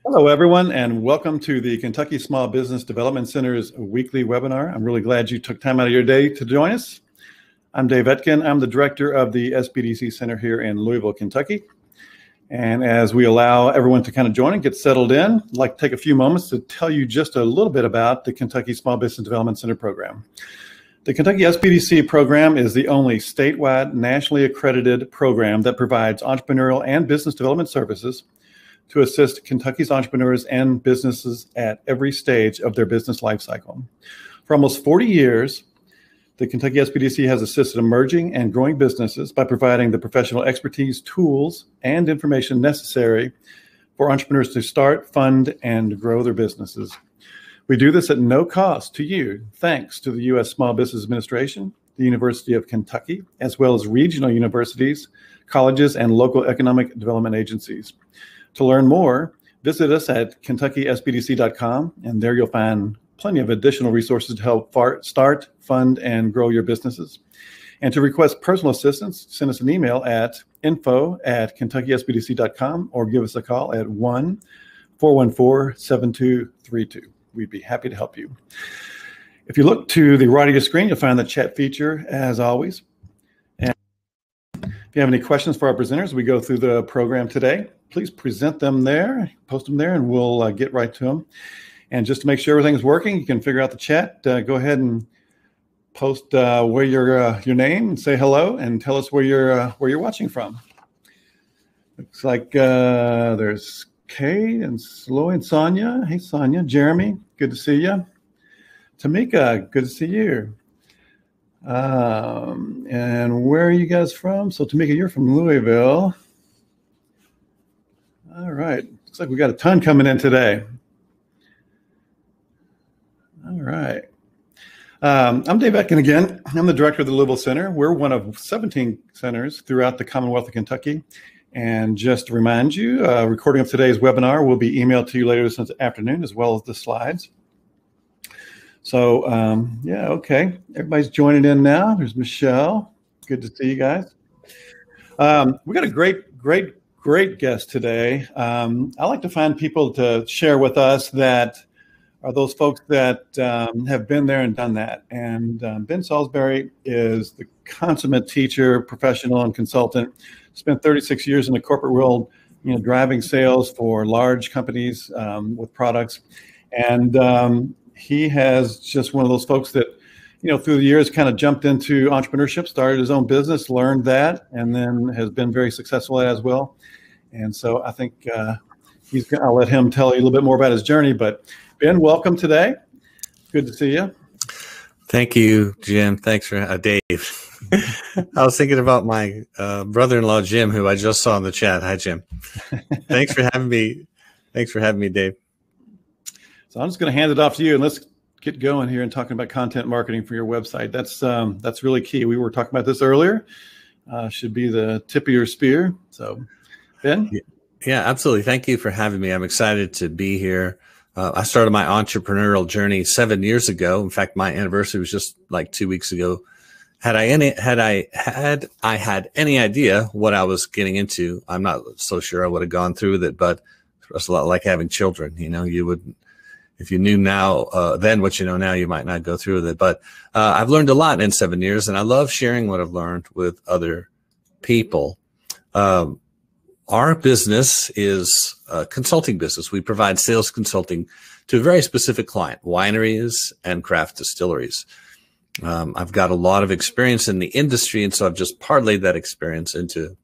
Hello, everyone, and welcome to the Kentucky Small Business Development Center's weekly webinar. I'm really glad you took time out of your day to join us. I'm Dave Etkin. I'm the director of the SBDC Center here in Louisville, Kentucky. And as we allow everyone to kind of join and get settled in, I'd like to take a few moments to tell you just a little bit about the Kentucky Small Business Development Center program. The Kentucky SBDC program is the only statewide, nationally accredited program that provides entrepreneurial and business development services to assist Kentucky's entrepreneurs and businesses at every stage of their business life cycle. For almost 40 years, the Kentucky SBDC has assisted emerging and growing businesses by providing the professional expertise, tools, and information necessary for entrepreneurs to start, fund, and grow their businesses. We do this at no cost to you, thanks to the U.S. Small Business Administration, the University of Kentucky, as well as regional universities, colleges, and local economic development agencies. To learn more, visit us at KentuckySBDC.com, and there you'll find plenty of additional resources to help start, fund, and grow your businesses. And to request personal assistance, send us an email at info@KentuckySBDC.com or give us a call at 1-414-7232. We'd be happy to help you. If you look to the right of your screen, you'll find the chat feature as always. And if you have any questions for our presenters as we go through the program today, please present them there, post them there, and we'll get right to them. And just to make sure everything's working, you can figure out the chat. Go ahead and post where your name and say hello and tell us where you're watching from. Looks like there's Kay and Sloy and Sonia. Hey, Sonia. Jeremy, good to see you. Tamika, good to see you. And where are you guys from? So Tamika, you're from Louisville. All right. Looks like we got a ton coming in today. All right. I'm Dave Etkin again. I'm the director of the Louisville Center. We're one of 17 centers throughout the Commonwealth of Kentucky. And just to remind you, recording of today's webinar will be emailed to you later this afternoon, as well as the slides. So, yeah, okay. Everybody's joining in now. There's Michelle. Good to see you guys. We got a great guest today. I like to find people to share with us that are those folks that have been there and done that. And Ben Salisbury is the consummate teacher, professional, and consultant. Spent 36 years in the corporate world, driving sales for large companies with products. And he has just one of those folks that, through the years kind of jumped into entrepreneurship, started his own business, learned that, and then has been very successful at it as well. And so I think I'll let him tell you a little bit more about his journey. But Ben, welcome today. Good to see you. Thank you, Jim. Thanks for Dave. I was thinking about my brother-in-law, Jim, who I just saw in the chat. Hi, Jim. Thanks for having me. Thanks for having me, Dave. So I'm just going to hand it off to you, and let's get going here and talking about content marketing for your website. That's really key. We were talking about this earlier. Should be the tip of your spear. So, Ben? Yeah, absolutely. Thank you for having me. I'm excited to be here. I started my entrepreneurial journey 7 years ago. In fact, my anniversary was just like 2 weeks ago. Had I had any idea what I was getting into, I'm not so sure I would have gone through with it. But it's a lot like having children. You would, if you knew now then what you know now, you might not go through with it. But I've learned a lot in 7 years, and I love sharing what I've learned with other people. Our business is a consulting business. We provide sales consulting to a very specific client, wineries and craft distilleries. I've got a lot of experience in the industry, and so I've just parlayed that experience into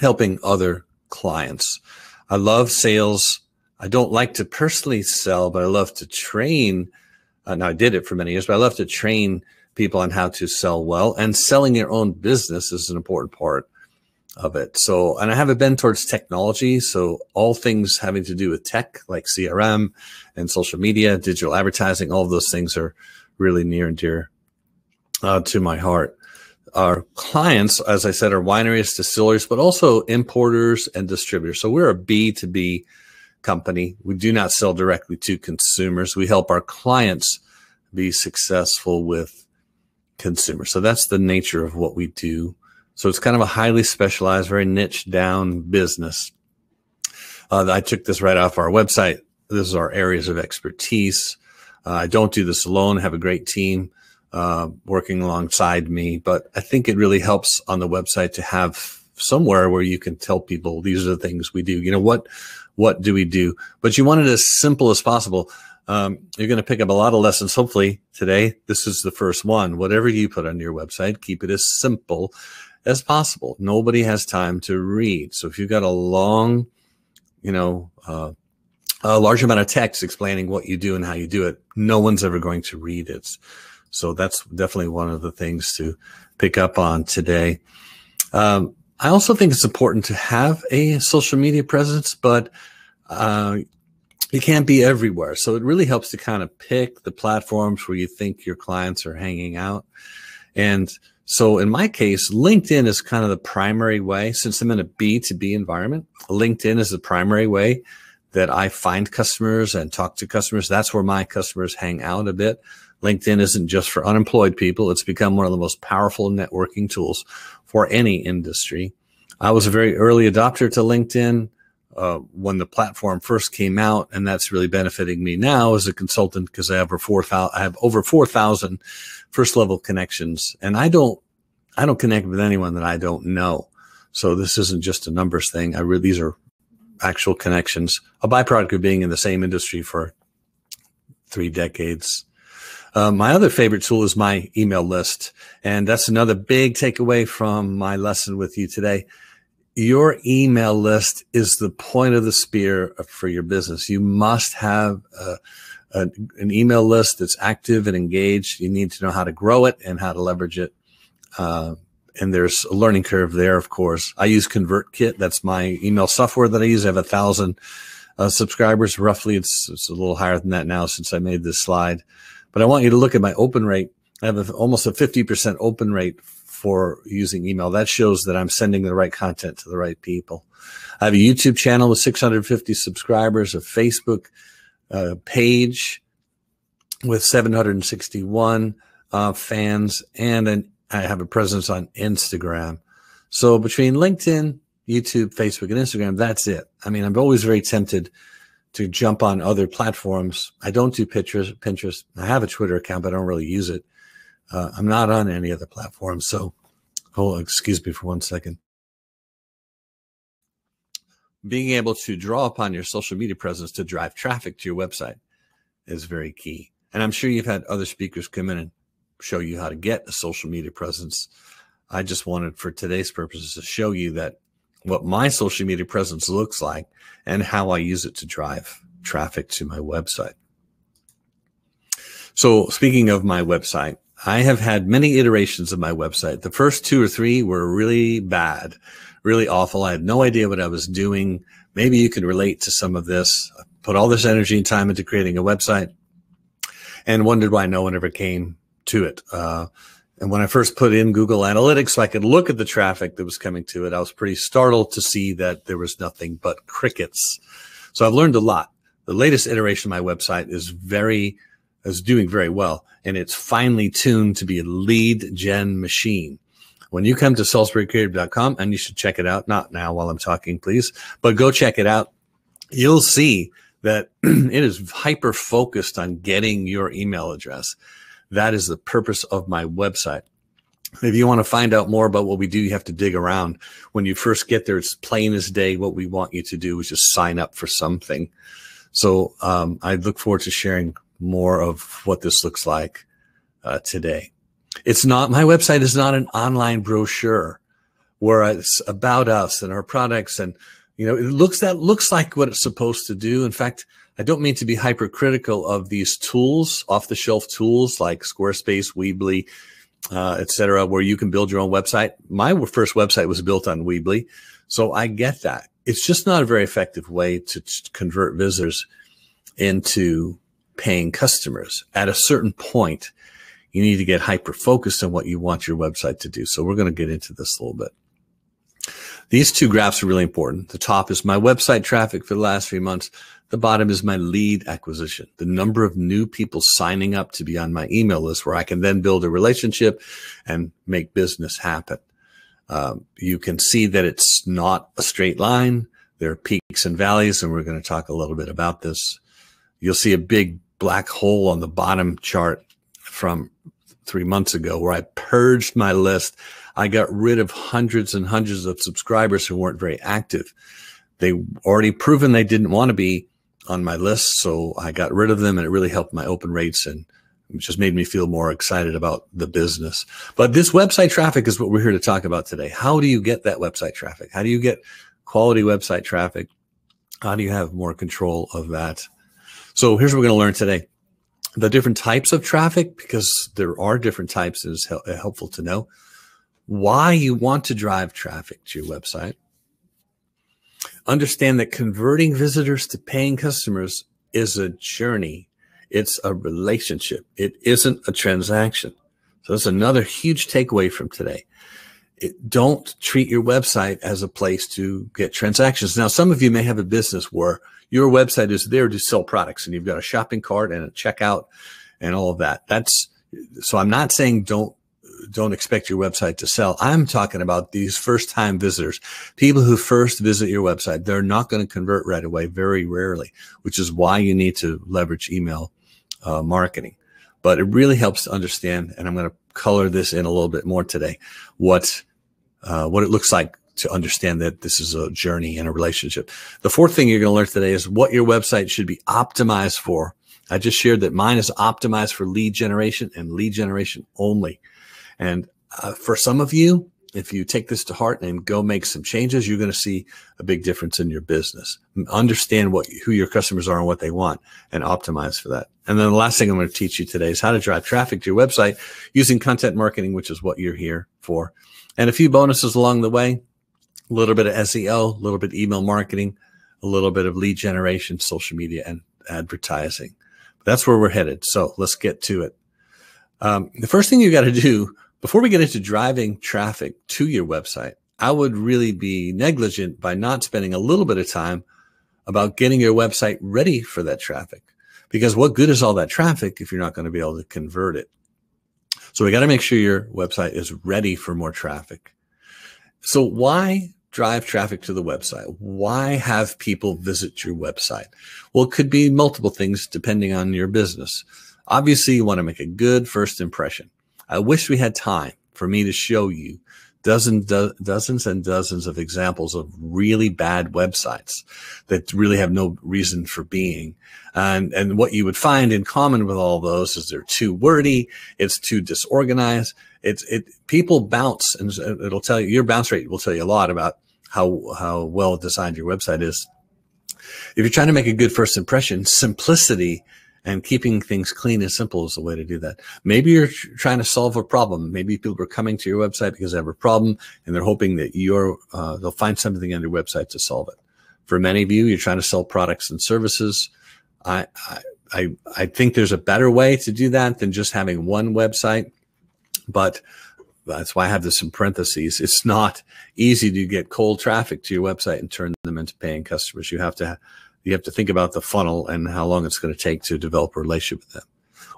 helping other clients. I love sales. I don't like to personally sell, but I love to train. Now, I did it for many years, but I love to train people on how to sell well, and selling your own business is an important part of it. So, and I have a bend towards technology. So all things having to do with tech, like CRM and social media, digital advertising, all of those things are really near and dear to my heart. Our clients, as I said, are wineries, distilleries, but also importers and distributors. So we're a B2B company. We do not sell directly to consumers. We help our clients be successful with consumers. So that's the nature of what we do. So it's kind of a highly specialized, very niche down business. I took this right off our website. This is our areas of expertise. I don't do this alone. I have a great team working alongside me, but I think it really helps on the website to have somewhere where you can tell people these are the things we do. You know, what do we do? But you want it as simple as possible. You're going to pick up a lot of lessons. Hopefully today, this is the first one. Whatever you put on your website, keep it as simple as possible. Nobody has time to read. So if you've got a long, a large amount of text explaining what you do and how you do it, no one's ever going to read it. So that's definitely one of the things to pick up on today. I also think it's important to have a social media presence, but you can't be everywhere. So it really helps to kind of pick the platforms where you think your clients are hanging out. And so in my case, LinkedIn is kind of the primary way. Since I'm in a B2B environment, LinkedIn is the primary way that I find customers and talk to customers. That's where my customers hang out a bit. LinkedIn isn't just for unemployed people. It's become one of the most powerful networking tools for any industry. I was a very early adopter to LinkedIn when the platform first came out, and that's really benefiting me now as a consultant because I have over 4,000 first level connections, and I don't connect with anyone that I don't know. So this isn't just a numbers thing. These are actual connections, a byproduct of being in the same industry for 3 decades. My other favorite tool is my email list. And that's another big takeaway from my lesson with you today. Your email list is the point of the spear for your business. You must have an email list that's active and engaged. You need to know how to grow it and how to leverage it. And there's a learning curve there, of course. I use ConvertKit. That's my email software that I use. I have 1,000 subscribers. Roughly, it's a little higher than that now since I made this slide. But I want you to look at my open rate. I have almost a 50% open rate for using email. That shows that I'm sending the right content to the right people. I have a YouTube channel with 650 subscribers, a Facebook page with 761 fans, and I have a presence on Instagram. So between LinkedIn, YouTube, Facebook, and Instagram, that's it. I mean, I'm always very tempted to jump on other platforms. I don't do Pinterest. I have a Twitter account, but I don't really use it. I'm not on any other platform. So, excuse me for 1 second. Being able to draw upon your social media presence to drive traffic to your website is very key. And I'm sure you've had other speakers come in and show you how to get a social media presence. I just wanted, for today's purposes, to show you that what my social media presence looks like and how I use it to drive traffic to my website. So speaking of my website, I have had many iterations of my website. The first 2 or 3 were really bad, really awful. I had no idea what I was doing. Maybe you can relate to some of this. I put all this energy and time into creating a website and wondered why no one ever came to it. And when I first put in Google Analytics so I could look at the traffic that was coming to it, I was pretty startled to see that there was nothing but crickets. So I've learned a lot. The latest iteration of my website is doing very well, and it's finely tuned to be a lead gen machine. When you come to SalisburyCreative.com, and you should check it out, not now while I'm talking, please, but go check it out, you'll see that it is hyper focused on getting your email address. That is the purpose of my website. If you want to find out more about what we do, you have to dig around. When you first get there, it's plain as day. What we want you to do is just sign up for something. So I look forward to sharing more of what this looks like today. My website is not an online brochure where it's about us and our products, and it looks like what it's supposed to do. In fact, I don't mean to be hypercritical of these tools, off-the-shelf tools like Squarespace, Weebly, etc., where you can build your own website. My first website was built on Weebly, so I get that. It's just not a very effective way to convert visitors into paying customers. At a certain point, you need to get hyper-focused on what you want your website to do. So we're going to get into this a little bit. These 2 graphs are really important. The top is my website traffic for the last 3 months. The bottom is my lead acquisition, the number of new people signing up to be on my email list, where I can then build a relationship and make business happen. You can see that it's not a straight line. There are peaks peaks and valleys, and we're going to talk a little bit about this. You'll see a big black hole on the bottom chart from 3 months ago where I purged my list. I got rid of hundreds and hundreds of subscribers who weren't very active. They already proven they didn't want to be on my list, so I got rid of them, and it really helped my open rates and it just made me feel more excited about the business. But this website traffic is what we're here to talk about today. How do you get that website traffic? How do you get quality website traffic? How do you have more control of that? So here's what we're going to learn today. The different types of traffic, because there are different types, is helpful to know. Why you want to drive traffic to your website. Understand that converting visitors to paying customers is a journey. It's a relationship. It isn't a transaction. So that's another huge takeaway from today. Don't treat your website as a place to get transactions. Now, some of you may have a business where your website is there to sell products and you've got a shopping cart and a checkout and all of that. So I'm not saying don't expect your website to sell. I'm talking about these first-time visitors, people who first visit your website. They're not going to convert right away, very rarely, which is why you need to leverage email marketing. But it really helps to understand, and I'm going to color this in a little bit more today, what it looks like to understand that this is a journey and a relationship. The fourth thing you're going to learn today is what your website should be optimized for. I just shared that mine is optimized for lead generation and lead generation only. And for some of you, if you take this to heart and go make some changes, you're going to see a big difference in your business. Understand who your customers are and what they want and optimize for that. And then the last thing I'm going to teach you today is how to drive traffic to your website using content marketing, which is what you're here for. And a few bonuses along the way, a little bit of SEO, a little bit of email marketing, a little bit of lead generation, social media, and advertising. That's where we're headed. So let's get to it. The first thing you got to do before we get into driving traffic to your website, I would really be negligent by not spending a little bit of time about getting your website ready for that traffic. Because what good is all that traffic if you're not going to be able to convert it? So we got to make sure your website is ready for more traffic. So why drive traffic to the website? Why have people visit your website? Well, it could be multiple things depending on your business. Obviously, you want to make a good first impression. I wish we had time for me to show you dozens and dozens of examples of really bad websites that really have no reason for being. And what you would find in common with all those is they're too wordy, it's too disorganized, people bounce, and it'll tell you, your bounce rate will tell you a lot about how well designed your website is. If you're trying to make a good first impression, simplicity and keeping things clean and simple is the way to do that. Maybe you're trying to solve a problem. Maybe people are coming to your website because they have a problem and they're hoping that they'll find something on your website to solve it. For many of you, you're trying to sell products and services. I think there's a better way to do that than just having one website, but that's why I have this in parentheses. It's not easy to get cold traffic to your website and turn them into paying customers. You have to think about the funnel and how long it's going to take to develop a relationship with them.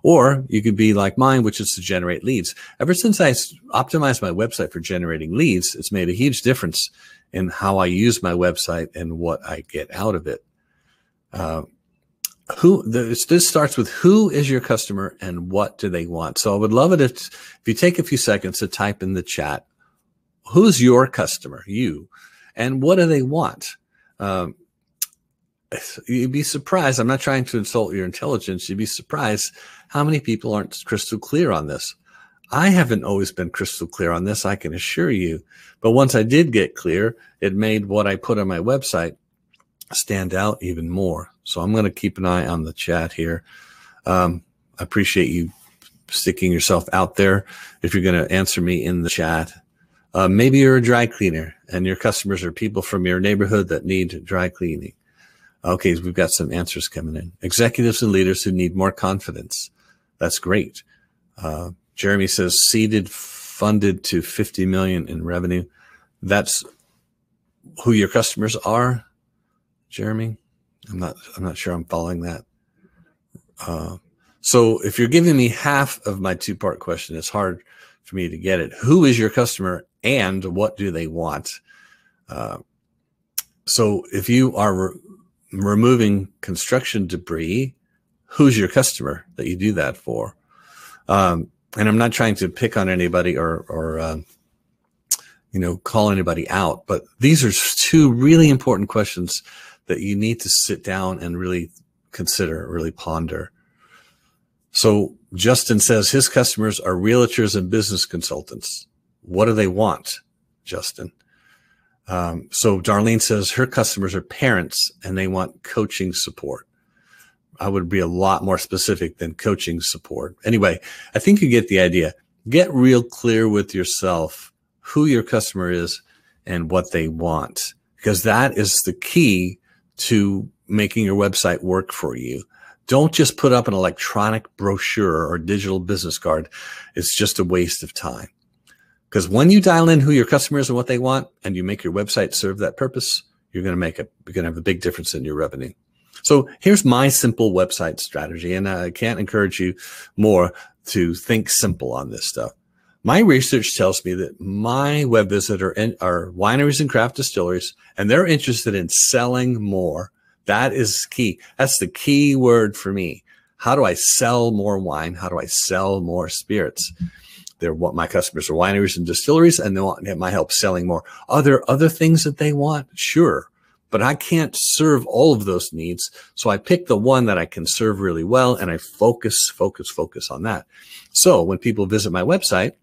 Or you could be like mine, which is to generate leads. Ever since I optimized my website for generating leads, it's made a huge difference in how I use my website and what I get out of it. This starts with who is your customer and what do they want? So I would love it if you take a few seconds to type in the chat, who's your customer, you, and what do they want? You'd be surprised. I'm not trying to insult your intelligence. You'd be surprised how many people aren't crystal clear on this. I haven't always been crystal clear on this, I can assure you. But once I did get clear, it made what I put on my website stand out even more. So I'm going to keep an eye on the chat here. I appreciate you sticking yourself out there. If you're going to answer me in the chat, maybe you're a dry cleaner and your customers are people from your neighborhood that need dry cleaning. Okay, we've got some answers coming in. Executives and leaders who need more confidence. That's great. Jeremy says seeded, funded to 50 million in revenue. That's who your customers are, Jeremy. I'm not sure I'm following that. So if you're giving me half of my two-part question, it's hard for me to get it. Who is your customer and what do they want? So if you are removing construction debris, who's your customer that you do that for? And I'm not trying to pick on anybody or call anybody out, but these are two really important questions that you need to sit down and really consider, really ponder. So Justin says his customers are realtors and business consultants. What do they want, Justin? So Darlene says her customers are parents and they want coaching support. I would be a lot more specific than coaching support. Anyway, I think you get the idea. Get real clear with yourself who your customer is and what they want, because that is the key to making your website work for you. Don't just put up an electronic brochure or digital business card. It's just a waste of time. Because when you dial in who your customer is and what they want, and you make your website serve that purpose, you're going to have a big difference in your revenue. So here's my simple website strategy, and I can't encourage you more to think simple on this stuff. My research tells me that my web visitor are wineries and craft distilleries, and they're interested in selling more. That is key. That's the key word for me. How do I sell more wine? How do I sell more spirits? They're what my customers are wineries and distilleries, and they want my help selling more. Are there other things that they want? Sure. But I can't serve all of those needs. So I pick the one that I can serve really well, and I focus on that. So when people visit my website,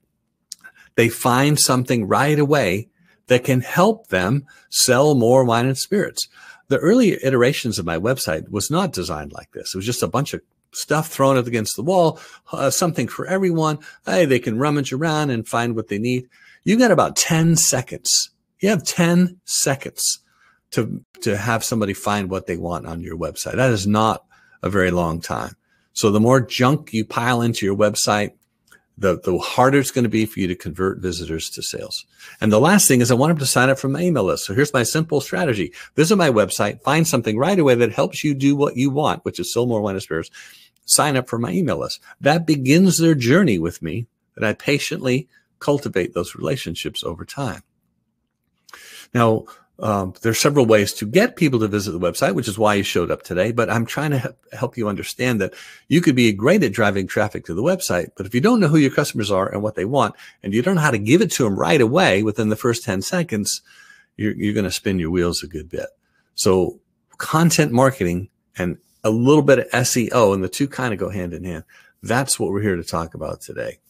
they find something right away that can help them sell more wine and spirits. The early iterations of my website was not designed like this. It was just a bunch of stuff thrown up against the wall, something for everyone. Hey, they can rummage around and find what they need. You got about 10 seconds. You have 10 seconds to have somebody find what they want on your website. That is not a very long time. So the more junk you pile into your website, the harder it's going to be for you to convert visitors to sales. And the last thing is I want them to sign up for my email list. So here's my simple strategy. Visit my website, find something right away that helps you do what you want, which is sell more wine and spirits. Sign up for my email list. That begins their journey with me, that I patiently cultivate those relationships over time. Now, there's several ways to get people to visit the website, which is why you showed up today. But I'm trying to help you understand that you could be great at driving traffic to the website, but if you don't know who your customers are and what they want, and you don't know how to give it to them right away within the first 10 seconds, you're going to spin your wheels a good bit. So content marketing and a little bit of SEO, and the two kind of go hand in hand. That's what we're here to talk about today.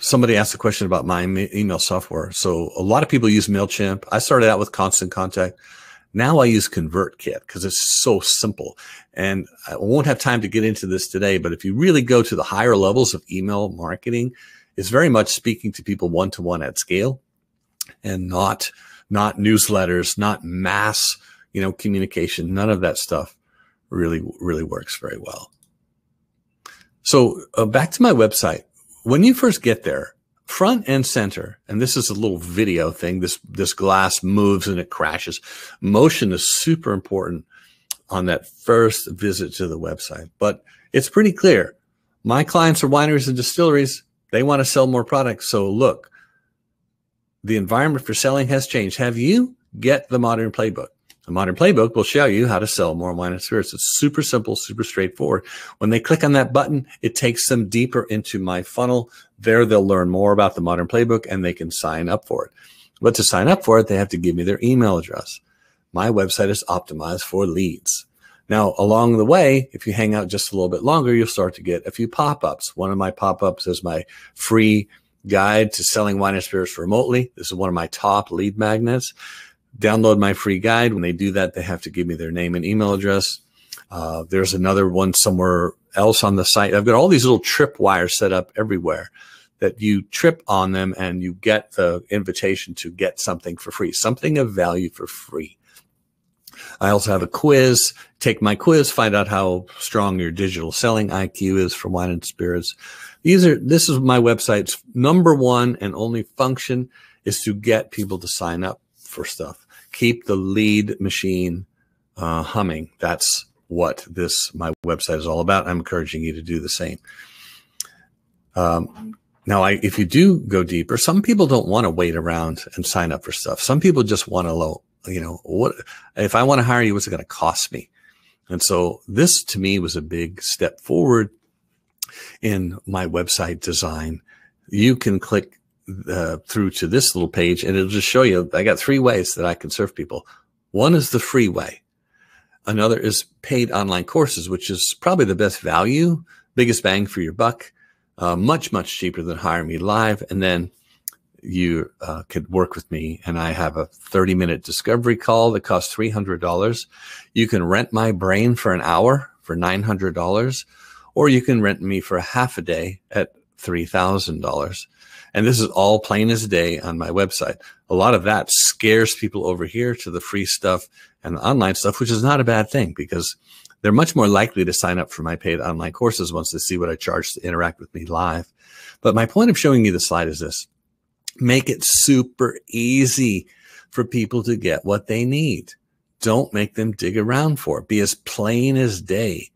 Somebody asked a question about my email software. So a lot of people use MailChimp. I started out with Constant Contact. Now I use ConvertKit because it's so simple. And I won't have time to get into this today, but if you really go to the higher levels of email marketing, it's very much speaking to people one-to-one at scale, and not newsletters, not mass, communication. None of that stuff really works very well. So back to my website. When you first get there, front and center, and this is a little video thing, this glass moves and it crashes. Motion is super important on that first visit to the website, but it's pretty clear. My clients are wineries and distilleries. They want to sell more products. So look, the environment for selling has changed. Have you? Get the Modern Playbook. The Modern Playbook will show you how to sell more wine and spirits. It's super simple, super straightforward. When they click on that button, it takes them deeper into my funnel. There, they'll learn more about the Modern Playbook and they can sign up for it. But to sign up for it, they have to give me their email address. My website is optimized for leads. Now, along the way, if you hang out just a little bit longer, you'll start to get a few pop-ups. One of my pop-ups is my free guide to selling wine and spirits remotely. This is one of my top lead magnets. Download my free guide. When they do that, they have to give me their name and email address. There's another one somewhere else on the site. I've got all these little trip wires set up everywhere that you trip on them and you get the invitation to get something for free, something of value for free. I also have a quiz. Take my quiz, find out how strong your digital selling IQ is for wine and spirits. This is my website's number one and only function, is to get people to sign up for stuff. Keep the lead machine humming. That's what my website is all about. I'm encouraging you to do the same. Now, if you do go deeper, some people don't want to wait around and sign up for stuff. Some people just want to what if I want to hire you, what's it going to cost me? And so this to me was a big step forward in my website design. You can click through to this little page and it'll just show you, I got 3 ways that I can serve people. One is the free way. Another is paid online courses, which is probably the best value, biggest bang for your buck, much, much cheaper than hiring me live. And then you could work with me, and I have a 30-minute discovery call that costs $300. You can rent my brain for an hour for $900, or you can rent me for a half a day at $3,000. And this is all plain as day on my website. A lot of that scares people over here to the free stuff and the online stuff, which is not a bad thing because they're much more likely to sign up for my paid online courses once they see what I charge to interact with me live. But my point of showing you the slide is this. Make it super easy for people to get what they need. Don't make them dig around for it. Be as plain as day.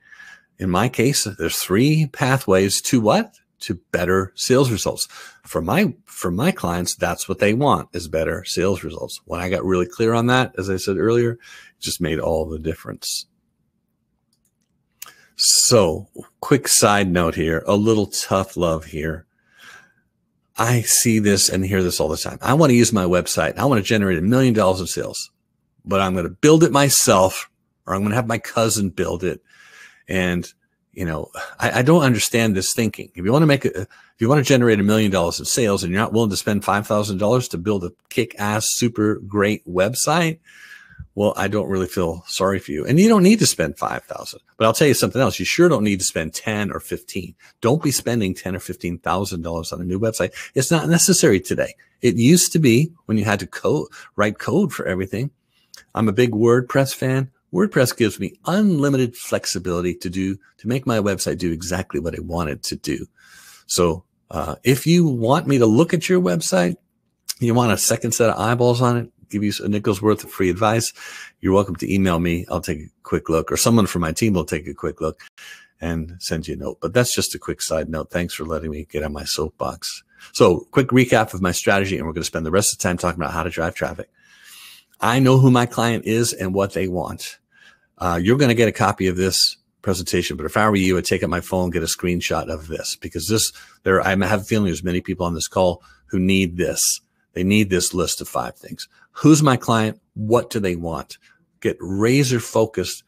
In my case, there's 3 pathways to what? To better sales results. For my clients, that's what they want, is better sales results. When I got really clear on that, as I said earlier, it just made all the difference. So, quick side note here, a little tough love here. I see this and hear this all the time. I want to use my website. I want to generate $1 million in sales, but I'm going to build it myself, or I'm going to have my cousin build it. And, you know, I don't understand this thinking. If you want to generate $1 million in sales and you're not willing to spend $5,000 to build a kick-ass, super great website, well, I don't really feel sorry for you. And you don't need to spend $5,000. But I'll tell you something else. You sure don't need to spend 10 or 15. Don't be spending $10,000 or $15,000 on a new website. It's not necessary today. It used to be when you had to write code for everything. I'm a big WordPress fan. WordPress gives me unlimited flexibility to make my website do exactly what I want it to do. So if you want me to look at your website, you want a second set of eyeballs on it, give you a nickel's worth of free advice, you're welcome to email me. I'll take a quick look, or someone from my team will take a quick look and send you a note. But that's just a quick side note. Thanks for letting me get on my soapbox. So quick recap of my strategy, and we're going to spend the rest of the time talking about how to drive traffic. I know who my client is and what they want. You're going to get a copy of this presentation, but if I were you, I'd take out my phone, get a screenshot of this, because I have a feeling there's many people on this call who need this. They need this list of 5 things. Who's my client? What do they want? Get laser focused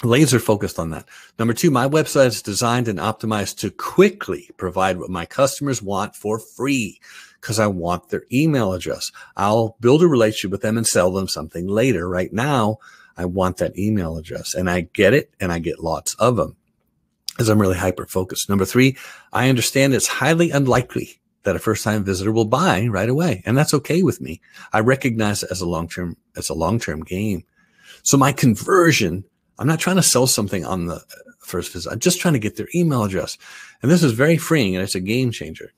on that. Number 2, my website is designed and optimized to quickly provide what my customers want for free, because I want their email address. I'll build a relationship with them and sell them something later. Right now, I want that email address, and I get it, and I get lots of them because I'm really hyper-focused. Number 3, I understand it's highly unlikely that a first-time visitor will buy right away, and that's okay with me. I recognize it as a long-term game. So my conversion, I'm not trying to sell something on the first visit. I'm just trying to get their email address, and this is very freeing, and it's a game changer.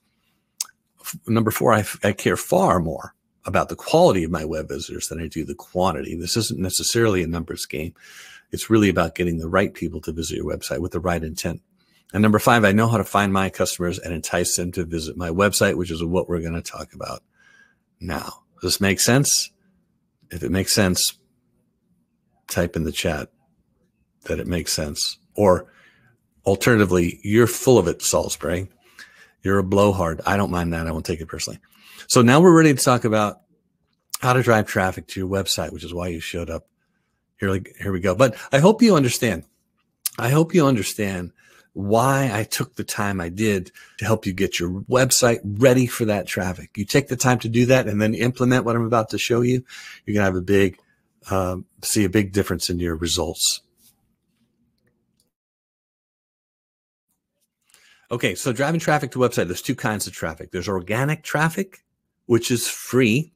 Number 4, I care far more about the quality of my web visitors than I do the quantity. This isn't necessarily a numbers game. It's really about getting the right people to visit your website with the right intent. And number 5, I know how to find my customers and entice them to visit my website, which is what we're going to talk about now. Does this make sense? If it makes sense, type in the chat that it makes sense. Or alternatively, you're full of it, Salisbury. You're a blowhard. I don't mind that. I won't take it personally. So now we're ready to talk about how to drive traffic to your website, which is why you showed up. Here we go. But I hope you understand. I hope you understand why I took the time I did to help you get your website ready for that traffic. You take the time to do that and then implement what I'm about to show you. You're going to have see a big difference in your results. Okay, so driving traffic to website, there's 2 kinds of traffic. There's organic traffic, which is free,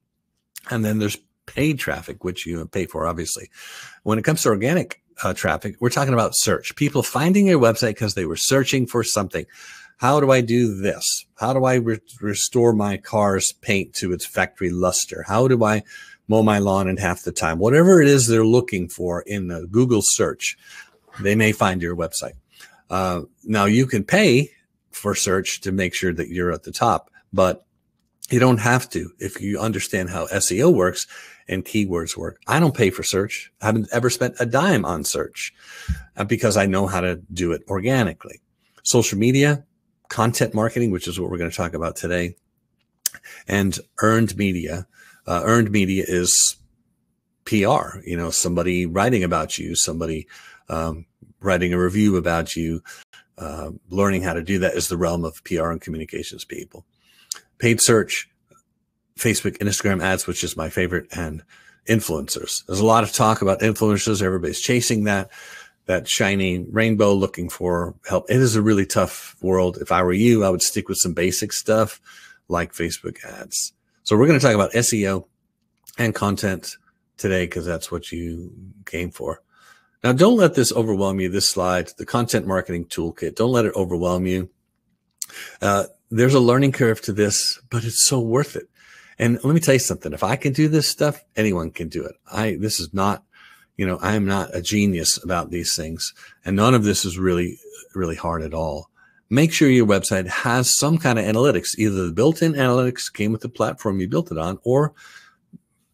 and then there's paid traffic, which you pay for, obviously. When it comes to organic traffic, we're talking about search. People finding your website because they were searching for something. How do I do this? How do I restore my car's paint to its factory luster? How do I mow my lawn in half the time? Whatever it is they're looking for in a Google search, they may find your website. Now, you can pay for search to make sure that you're at the top, but you don't have to if you understand how SEO works and keywords work. I don't pay for search. I haven't ever spent a dime on search because I know how to do it organically. Social media, content marketing, which is what we're going to talk about today, and earned media. Earned media is PR, somebody writing about you, somebody writing a review about you. Learning how to do that is the realm of PR and communications people. Paid search, Facebook, Instagram ads, which is my favorite, and influencers. There's a lot of talk about influencers. Everybody's chasing that shiny rainbow, looking for help. It is a really tough world. If I were you, I would stick with some basic stuff like Facebook ads. So we're going to talk about SEO and content today because that's what you came for. Now, don't let this overwhelm you, this slide, the content marketing toolkit. Don't let it overwhelm you. There's a learning curve to this, but it's so worth it. And let me tell you something. If I can do this stuff, anyone can do it. This is not, I am not a genius about these things. And none of this is really, really hard at all. Make sure your website has some kind of analytics. Either the built-in analytics came with the platform you built it on, or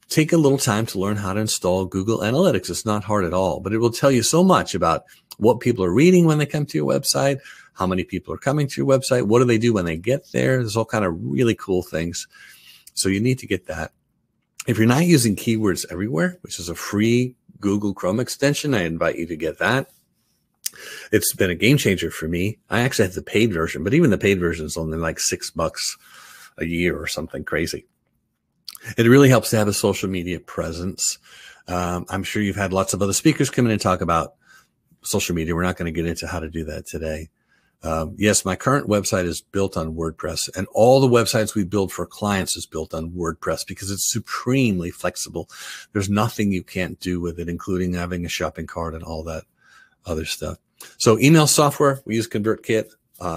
take a little time to learn how to install Google Analytics. It's not hard at all, but it will tell you so much about what people are reading when they come to your website, how many people are coming to your website, what do they do when they get there. There's all kind of really cool things. So you need to get that. If you're not using Keywords Everywhere, which is a free Google Chrome extension, I invite you to get that. It's been a game changer for me. I actually have the paid version, but even the paid version is only like $6 a year or something crazy. It really helps to have a social media presence. I'm sure you've had lots of other speakers come in and talk about social media. We're not going to get into how to do that today. Yes, my current website is built on WordPress, and all the websites we build for clients is built on WordPress because it's supremely flexible. There's nothing you can't do with it, including having a shopping cart and all that other stuff. So email software, we use ConvertKit.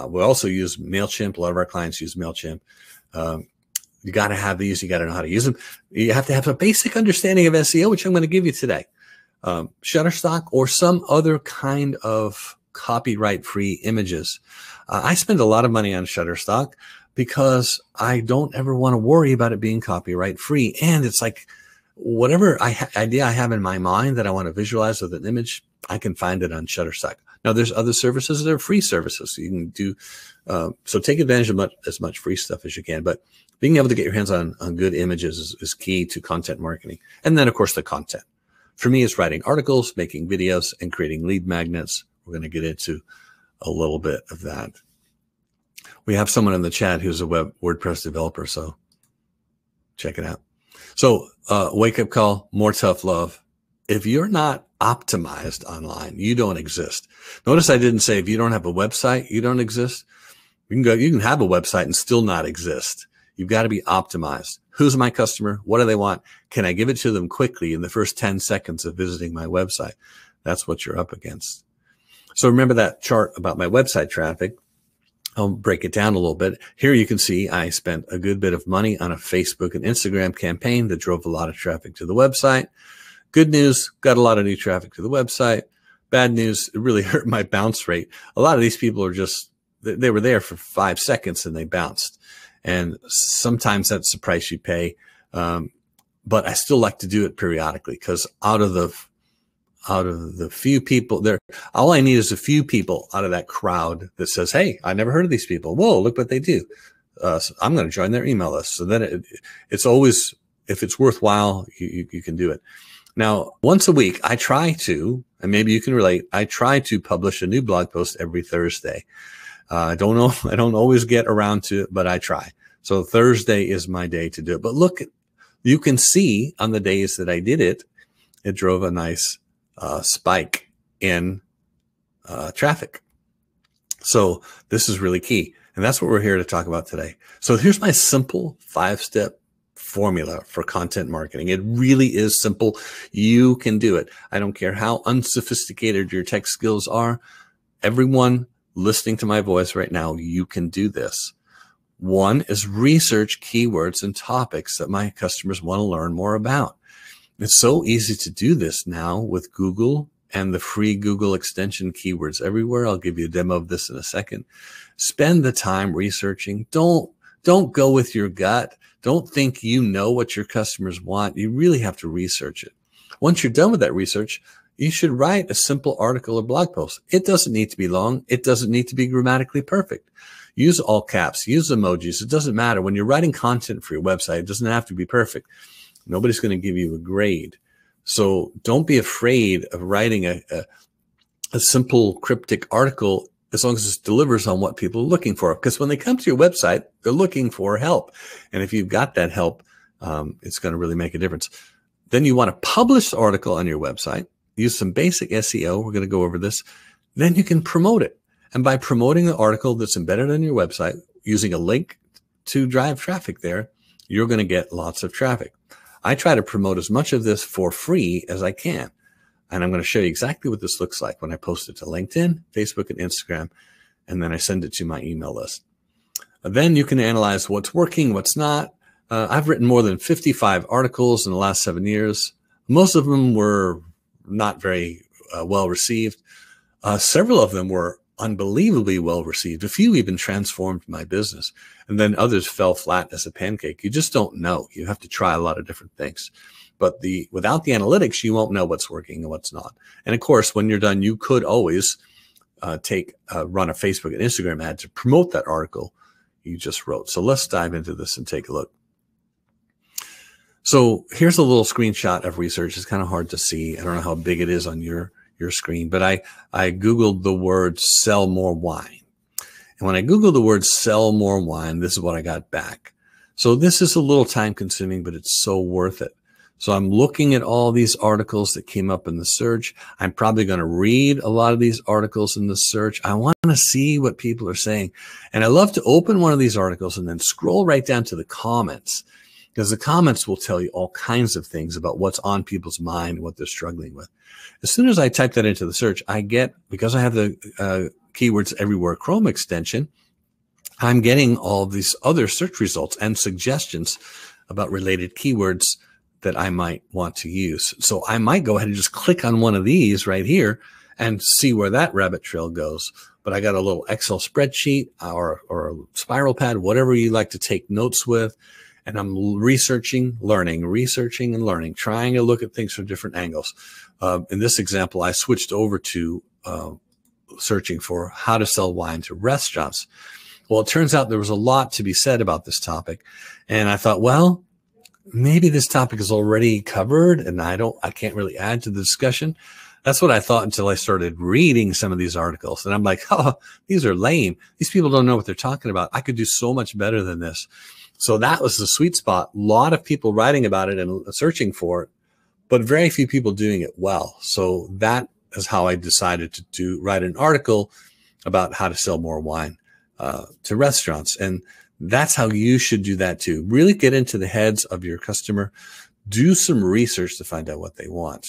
We also use MailChimp. A lot of our clients use MailChimp. You got to have these. You got to know how to use them. You have to have a basic understanding of SEO, which I'm going to give you today. Shutterstock or some other kind of copyright-free images. I spend a lot of money on Shutterstock because I don't ever want to worry about it being copyright-free. And it's like whatever idea I have in my mind that I want to visualize with an image, I can find it on Shutterstock. Now, there's other services that are free services. So you can do, so take advantage of as much free stuff as you can. But being able to get your hands on good images is key to content marketing. And then, of course, the content. For me, it's writing articles, making videos, and creating lead magnets. We're going to get into a little bit of that. We have someone in the chat who's a WordPress developer, so check it out. So wake up call, more tough love. If you're not optimized online, you don't exist. Notice I didn't say if you don't have a website, you don't exist. You can have a website and still not exist. You've got to be optimized. Who's my customer? What do they want? Can I give it to them quickly in the first 10 seconds of visiting my website? That's what you're up against. So remember that chart about my website traffic. I'll break it down a little bit. Here you can see I spent a good bit of money on a Facebook and Instagram campaign that drove a lot of traffic to the website. Good news, got a lot of new traffic to the website. Bad news, it really hurt my bounce rate. A lot of these people are just, they were there for 5 seconds and they bounced. And sometimes that's the price you pay. But I still like to do it periodically because out of the few people there, all I need is a few people out of that crowd that says, hey, I never heard of these people. Whoa, look what they do. So I'm going to join their email list. So then it's always, if it's worthwhile, you can do it. Now, once a week, I try to, and maybe you can relate, I try to publish a new blog post every Thursday. I don't know, I don't always get around to it, but I try. So Thursday is my day to do it. But look, you can see on the days that I did it, it drove a nice spike in traffic. So this is really key. And that's what we're here to talk about today. So here's my simple 5-step formula for content marketing. It really is simple. You can do it. I don't care how unsophisticated your tech skills are. Everyone listening to my voice right now, you can do this. One is research keywords and topics that my customers want to learn more about. It's so easy to do this now with Google and the free Google extension Keywords Everywhere. I'll give you a demo of this in a second. Spend the time researching. Don't go with your gut. Don't think you know what your customers want. You really have to research it. Once you're done with that research, you should write a simple article or blog post. It doesn't need to be long. It doesn't need to be grammatically perfect. Use all caps, use emojis. It doesn't matter. When you're writing content for your website, it doesn't have to be perfect. Nobody's going to give you a grade. So don't be afraid of writing a simple cryptic article as long as it delivers on what people are looking for. Because when they come to your website, they're looking for help. And if you've got that help, it's going to really make a difference. Then you want to publish the article on your website. Use some basic SEO. We're going to go over this. Then you can promote it. And by promoting the article that's embedded on your website, using a link to drive traffic there, you're going to get lots of traffic. I try to promote as much of this for free as I can. And I'm going to show you exactly what this looks like when I post it to LinkedIn, Facebook, and Instagram, and then I send it to my email list. Then you can analyze what's working, what's not. I've written more than 55 articles in the last 7 years. Most of them were not very well received. Several of them were unbelievably well received. A few even transformed my business, and then others fell flat as a pancake. You just don't know. You have to try a lot of different things. But without the analytics, you won't know what's working and what's not. And of course, when you're done, you could always run a Facebook and Instagram ad to promote that article you just wrote. So let's dive into this and take a look. So here's a little screenshot of research. It's kind of hard to see. I don't know how big it is on your screen, but I Googled the word sell more wine. And when I Googled the word sell more wine, this is what I got back. So this is a little time consuming, but it's so worth it. So I'm looking at all these articles that came up in the search. I'm probably going to read a lot of these articles in the search. I want to see what people are saying. And I love to open one of these articles and then scroll right down to the comments, because the comments will tell you all kinds of things about what's on people's mind, what they're struggling with. As soon as I type that into the search, I get, because I have the Keywords Everywhere Chrome extension, I'm getting all these other search results and suggestions about related keywords that I might want to use. So I might go ahead and just click on one of these right here and see where that rabbit trail goes. But I got a little Excel spreadsheet or a spiral pad, whatever you like to take notes with. And I'm researching, learning, trying to look at things from different angles. In this example, I switched over to searching for how to sell wine to restaurants. Well, it turns out there was a lot to be said about this topic. And I thought, well, maybe this topic is already covered and I can't really add to the discussion. That's what I thought until I started reading some of these articles. And I'm like, oh, these are lame. These people don't know what they're talking about. I could do so much better than this. So that was the sweet spot. A lot of people writing about it and searching for it, but very few people doing it well. So that is how I decided to write an article about how to sell more wine to restaurants. And that's how you should do that too. Really get into the heads of your customer. Do some research to find out what they want.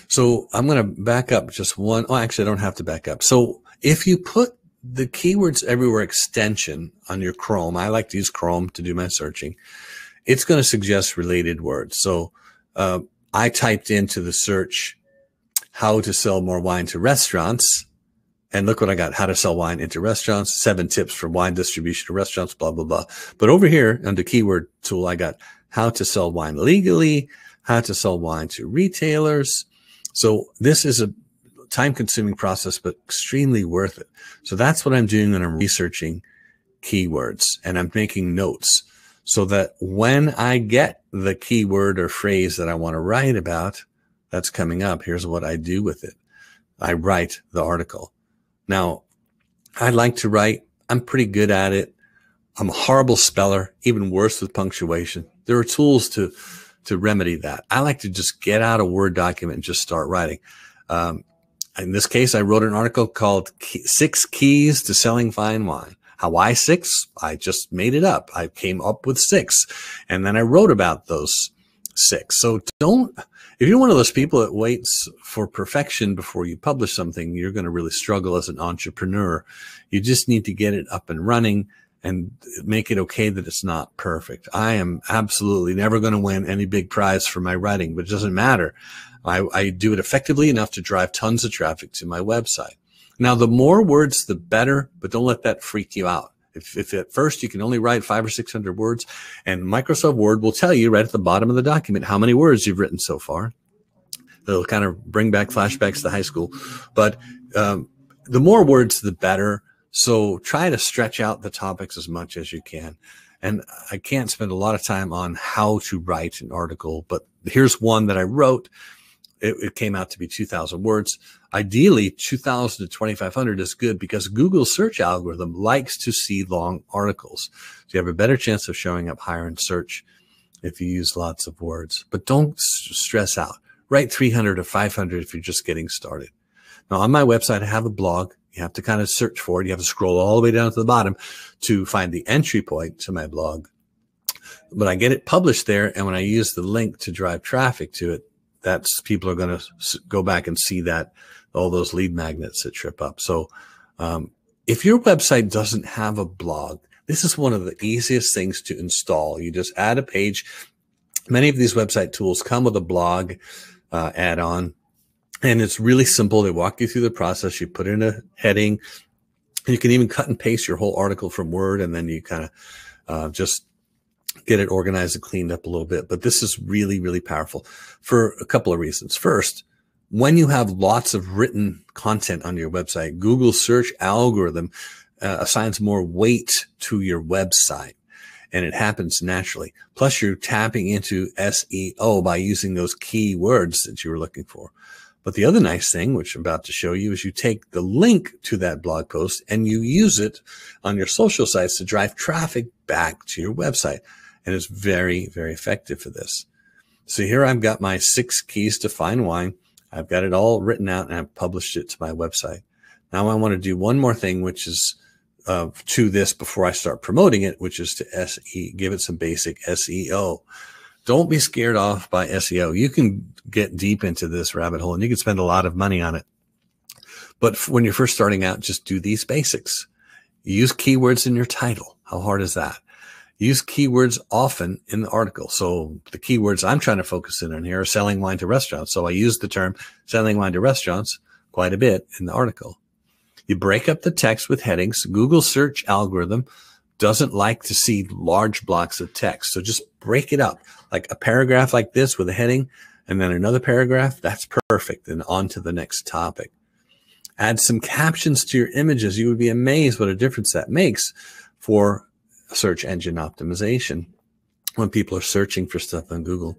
So I'm going to back up just one. Oh, actually, I don't have to back up. So if you put the Keywords Everywhere extension on your Chrome, I like to use Chrome to do my searching, it's going to suggest related words. So I typed into the search, how to sell more wine to restaurants. And look what I got, how to sell wine into restaurants, 7 tips for wine distribution to restaurants, blah, blah, blah. But over here under keyword tool, I got how to sell wine legally, how to sell wine to retailers. So this is a time-consuming process, but extremely worth it. So that's what I'm doing when I'm researching keywords, and I'm making notes so that when I get the keyword or phrase that I want to write about that's coming up, here's what I do with it. I write the article. Now, I like to write. I'm pretty good at it. I'm a horrible speller, even worse with punctuation. There are tools to remedy that. I like to just get out a Word document and just start writing. In this case, I wrote an article called 6 Keys to Selling Fine Wine. How why 6? I just made it up. I came up with 6, and then I wrote about those 6. So if you're one of those people that waits for perfection before you publish something, you're going to really struggle as an entrepreneur. You just need to get it up and running and make it okay that it's not perfect. I am absolutely never going to win any big prize for my writing, but it doesn't matter. I do it effectively enough to drive tons of traffic to my website. Now, the more words, the better, but don't let that freak you out. If at first you can only write 500 or 600 words, and Microsoft Word will tell you right at the bottom of the document how many words you've written so far. It'll kind of bring back flashbacks to high school. But the more words, the better. So try to stretch out the topics as much as you can. And I can't spend a lot of time on how to write an article, but here's one that I wrote. It came out to be 2,000 words. Ideally, 2,000 to 2,500 is good because Google's search algorithm likes to see long articles. So you have a better chance of showing up higher in search if you use lots of words. But don't stress out. Write 300 or 500 if you're just getting started. Now, on my website, I have a blog. You have to kind of search for it. You have to scroll all the way down to the bottom to find the entry point to my blog. But I get it published there, and when I use the link to drive traffic to it, that's people are going to go back and see that, all those lead magnets that trip up. So if your website doesn't have a blog, this is one of the easiest things to install. You just add a page. Many of these website tools come with a blog add-on, and it's really simple. They walk you through the process. You put in a heading. You can even cut and paste your whole article from Word, and then you kind of just get it organized and cleaned up a little bit. But this is really, really powerful for a couple of reasons. First, when you have lots of written content on your website, Google's search algorithm assigns more weight to your website, and it happens naturally. Plus, you're tapping into SEO by using those keywords that you were looking for. But the other nice thing, which I'm about to show you, is you take the link to that blog post and you use it on your social sites to drive traffic back to your website. And it's very, very effective for this. So here I've got my 6 keys to fine wine. I've got it all written out and I've published it to my website. Now I want to do one more thing, which is to this before I start promoting it, which is to give it some basic SEO. Don't be scared off by SEO. You can get deep into this rabbit hole and you can spend a lot of money on it. But when you're first starting out, just do these basics. Use keywords in your title. How hard is that? Use keywords often in the article. So the keywords I'm trying to focus in on here are selling wine to restaurants. So I use the term selling wine to restaurants quite a bit in the article. You break up the text with headings. Google search algorithm doesn't like to see large blocks of text. So just break it up, like a paragraph like this with a heading and then another paragraph. That's perfect. And on to the next topic. Add some captions to your images. You would be amazed what a difference that makes for search engine optimization when people are searching for stuff on Google.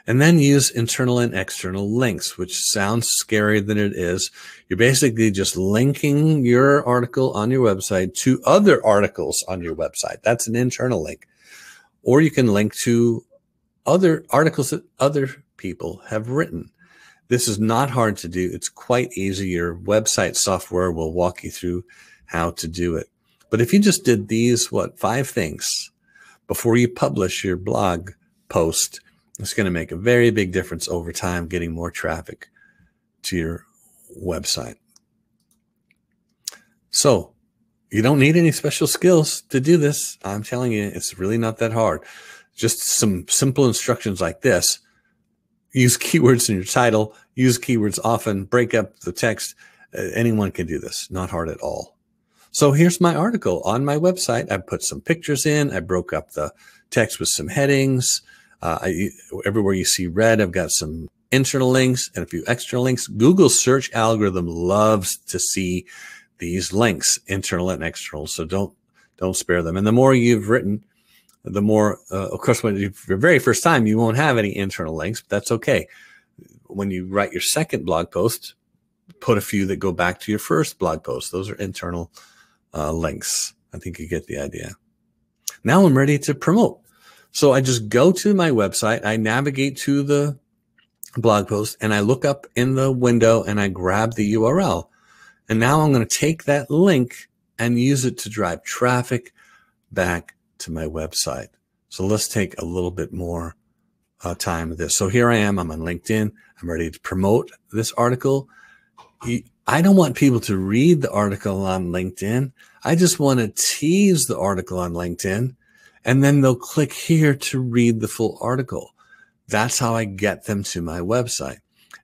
And then use internal and external links, which sounds scarier than it is. You're basically just linking your article on your website to other articles on your website. That's an internal link. Or you can link to other articles that other people have written. This is not hard to do. It's quite easy. Your website software will walk you through how to do it. But if you just did these, 5 things before you publish your blog post, it's going to make a very big difference over time, getting more traffic to your website. So you don't need any special skills to do this. I'm telling you, it's really not that hard. Just some simple instructions like this. Use keywords in your title, use keywords often, break up the text. Anyone can do this, not hard at all. So here's my article on my website. I put some pictures in. I broke up the text with some headings. Everywhere you see red, I've got some internal links and a few external links. Google's search algorithm loves to see these links, internal and external. So don't spare them. And the more you've written, the more, of course, when your very first time, you won't have any internal links, but that's okay. When you write your second blog post, put a few that go back to your first blog post. Those are internal links. I think you get the idea. Now I'm ready to promote. So I just go to my website, I navigate to the blog post, and I look up in the window and I grab the URL. And now I'm going to take that link and use it to drive traffic back to my website. So let's take a little bit more time with this. So here I am, I'm on LinkedIn. I'm ready to promote this article. I don't want people to read the article on LinkedIn. I just want to tease the article on LinkedIn, and then they'll click here to read the full article. That's how I get them to my website.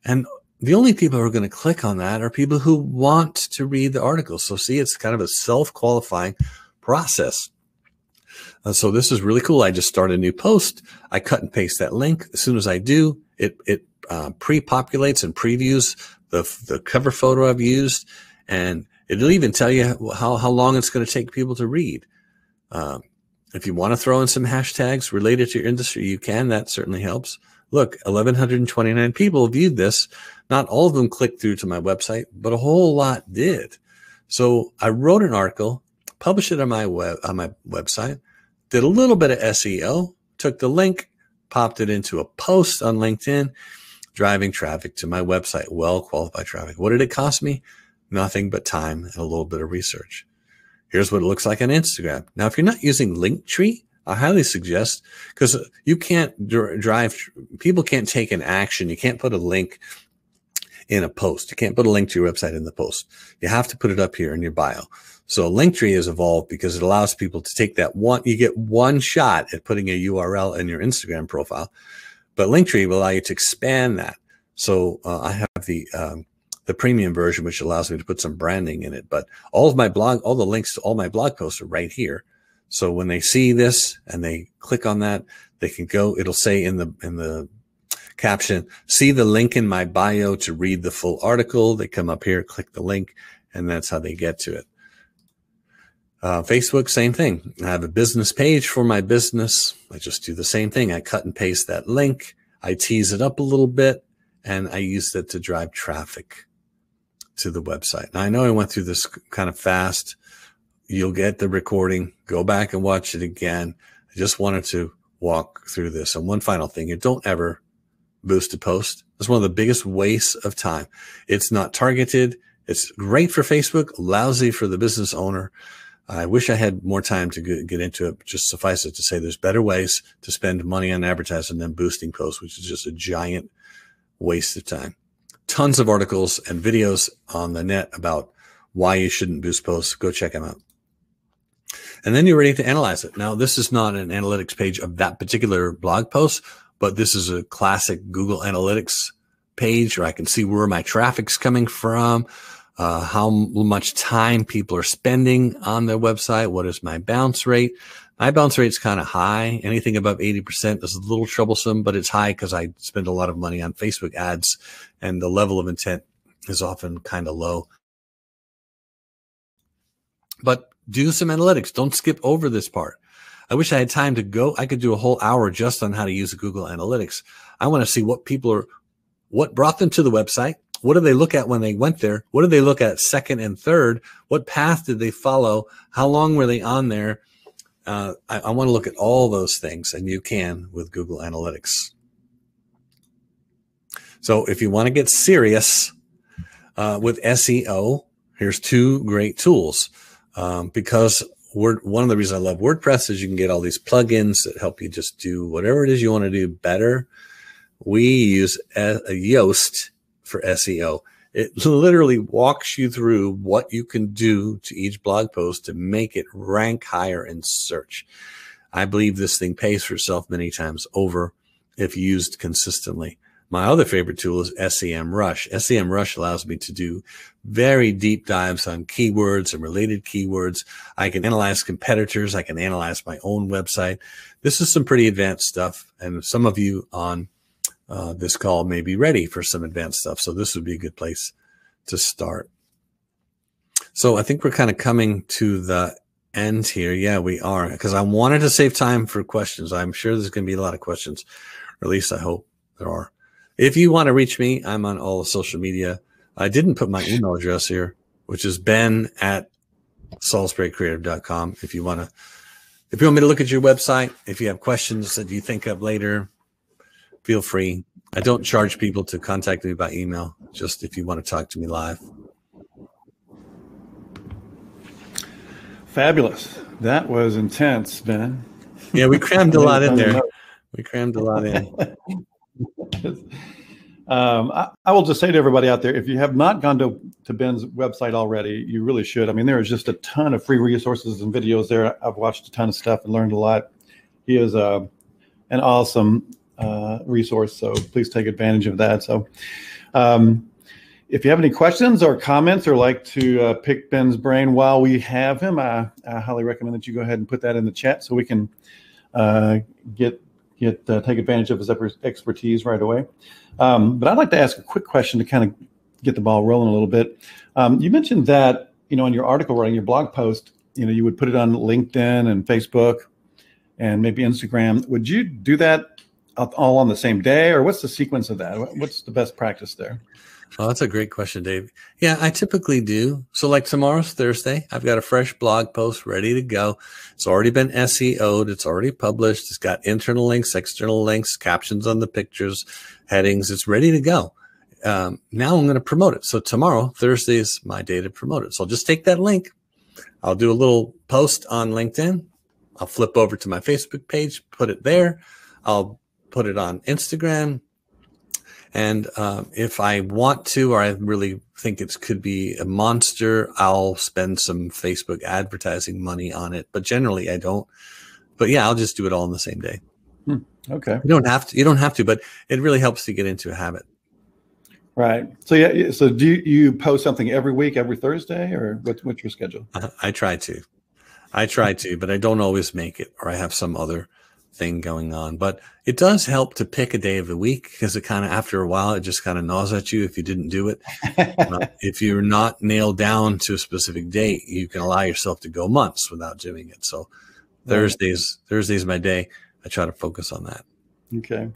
And the only people who are going to click on that are people who want to read the article. So see, it's kind of a self-qualifying process. So this is really cool. I just start a new post. I cut and paste that link. As soon as I do, it pre-populates and previews the cover photo I've used, and it'll even tell you how long it's going to take people to read. If you want to throw in some hashtags related to your industry, you can. That certainly helps. Look, 1,129 people viewed this. Not all of them clicked through to my website, but a whole lot did. So I wrote an article, published it on my website, did a little bit of SEO, took the link, popped it into a post on LinkedIn, driving traffic to my website, well-qualified traffic. What did it cost me? Nothing but time and a little bit of research. Here's what it looks like on Instagram. Now, if you're not using Linktree, I highly suggest, because you can't drive, people can't take an action. You can't put a link in a post. You can't put a link to your website in the post. You have to put it up here in your bio. So Linktree has evolved because it allows people to take that one, you get one shot at putting a URL in your Instagram profile, but Linktree will allow you to expand that. So I have the premium version, which allows me to put some branding in it, but all the links to all my blog posts are right here. So when they see this and they click on that, they can go, it'll say in the caption, see the link in my bio to read the full article. They come up here, click the link, and that's how they get to it. Facebook, same thing. I have a business page for my business. I just do the same thing. I cut and paste that link. I tease it up a little bit, and I use that to drive traffic to the website. Now, I know I went through this kind of fast. You'll get the recording. Go back and watch it again. I just wanted to walk through this. And one final thing, you don't ever boost a post. It's one of the biggest wastes of time. It's not targeted. It's great for Facebook, lousy for the business owner. I wish I had more time to get into it. Just suffice it to say there's better ways to spend money on advertising than boosting posts, which is just a giant waste of time. Tons of articles and videos on the net about why you shouldn't boost posts. Go check them out. And then you're ready to analyze it. Now, this is not an analytics page of that particular blog post, but this is a classic Google Analytics page where I can see where my traffic's coming from, how much time people are spending on their website. What is my bounce rate? My bounce rate's kind of high. Anything above 80% is a little troublesome, but it's high because I spend a lot of money on Facebook ads, and the level of intent is often kind of low. But do some analytics. Don't skip over this part. I wish I had time to go. I could do a whole hour just on how to use Google Analytics. I want to see what brought them to the website. What did they look at when they went there? What did they look at second and third? What path did they follow? How long were they on there? I want to look at all those things, and you can with Google Analytics. So if you want to get serious with SEO, here's two great tools. Because one of the reasons I love WordPress is you can get all these plugins that help you just do whatever it is you want to do better. We use Yoast for SEO. It literally walks you through what you can do to each blog post to make it rank higher in search. I believe this thing pays for itself many times over if used consistently. My other favorite tool is SEMrush. SEMrush allows me to do very deep dives on keywords and related keywords. I can analyze competitors. I can analyze my own website. This is some pretty advanced stuff, and some of you on this call may be ready for some advanced stuff. So this would be a good place to start. So I think we're kind of coming to the end here. Yeah, we are, because I wanted to save time for questions. I'm sure there's going to be a lot of questions, or at least I hope there are. If you want to reach me, I'm on all the social media. I didn't put my email address here, which is ben@salisburycreative.com. If you want me to look at your website, if you have questions that you think of later, feel free. I don't charge people to contact me by email, just if you want to talk to me live. Fabulous. That was intense, Ben. Yeah, we crammed a lot in there. We crammed a lot in. I will just say to everybody out there, if you have not gone to Ben's website already, you really should. I mean, there is just a ton of free resources and videos there. I've watched a ton of stuff and learned a lot. He is an awesome resource, so please take advantage of that. So if you have any questions or comments or like to pick Ben's brain while we have him, I highly recommend that you go ahead and put that in the chat so we can take advantage of his expertise right away. But I'd like to ask a quick question to kind of get the ball rolling a little bit. You mentioned that, in your article writing, your blog post, you would put it on LinkedIn and Facebook and maybe Instagram. Would you do that all on the same day, or what's the sequence of that? What's the best practice there? Oh, that's a great question, Dave. Yeah, I typically do. So like tomorrow's Thursday, I've got a fresh blog post ready to go. It's already been SEO'd. It's already published. It's got internal links, external links, captions on the pictures, headings. It's ready to go. Now I'm going to promote it. So tomorrow, Thursday, is my day to promote it. So I'll just take that link. I'll do a little post on LinkedIn. I'll flip over to my Facebook page, put it there. I'll put it on Instagram. And if I want to, or I really think it could be a monster, I'll spend some Facebook advertising money on it. But generally, I don't. But yeah, I'll just do it all in the same day. Okay. You don't have to. You don't have to, but it really helps to get into a habit. Right. So yeah. So do you post something every week, every Thursday, or what's your schedule? I try to, but I don't always make it, or I have some other thing going on. But it does help to pick a day of the week, because it kind of, after a while, it just kind of gnaws at you if you didn't do it. If you're not nailed down to a specific date, you can allow yourself to go months without doing it. So Thursday's my day. I try to focus on that. Okay.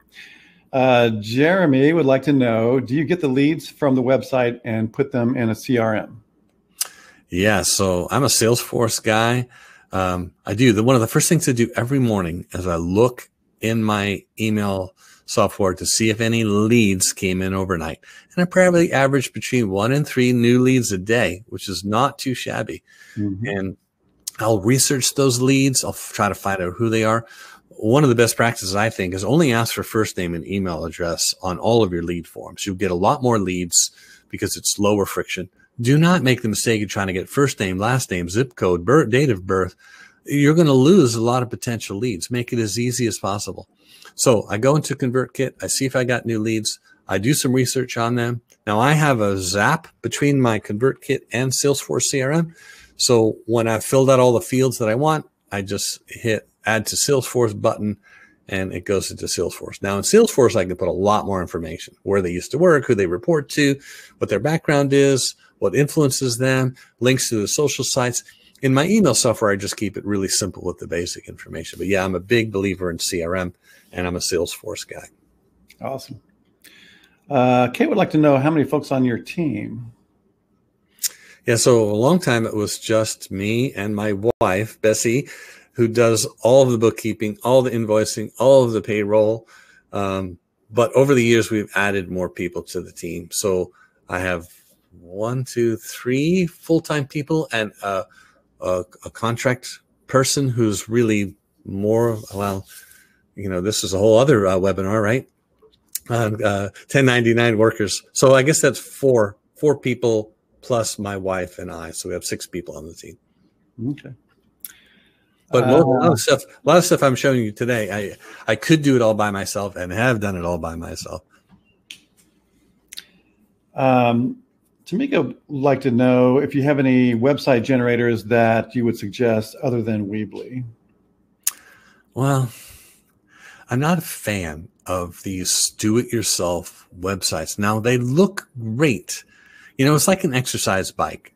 Jeremy would like to know, do you get the leads from the website and put them in a CRM? Yeah. So I'm a Salesforce guy. I do. One of the first things I do every morning is I look in my email software to see if any leads came in overnight. And I probably average between 1 and 3 new leads a day, which is not too shabby. Mm-hmm. And I'll research those leads. I'll try to find out who they are. One of the best practices, I think, is only ask for first name and email address on all of your lead forms. You'll get a lot more leads because it's lower friction. Do not make the mistake of trying to get first name, last name, zip code, date of birth. You're going to lose a lot of potential leads. Make it as easy as possible. So I go into ConvertKit. I see if I got new leads. I do some research on them. Now I have a zap between my ConvertKit and Salesforce CRM. So when I've filled out all the fields that I want, I just hit add to Salesforce button, and it goes into Salesforce. Now in Salesforce, I can put a lot more information: where they used to work, who they report to, what their background is, what influences them, links to the social sites. In my email software, I just keep it really simple with the basic information. But yeah, I'm a big believer in CRM, and I'm a Salesforce guy. Awesome. Kate would like to know how many folks on your team. Yeah, so a long time it was just me and my wife, Bessie, who does all of the bookkeeping, all the invoicing, all of the payroll. But over the years, we've added more people to the team. So I have 1, 2, 3 full-time people and a contract person who's really more, well, this is a whole other webinar, right? 1099 workers. So I guess that's four people plus my wife and I. So we have 6 people on the team. Okay. But a lot of stuff I'm showing you today, I could do it all by myself and have done it all by myself. Tamika would like to know if you have any website generators that you would suggest other than Weebly. Well, I'm not a fan of these do-it-yourself websites. Now, they look great. It's like an exercise bike.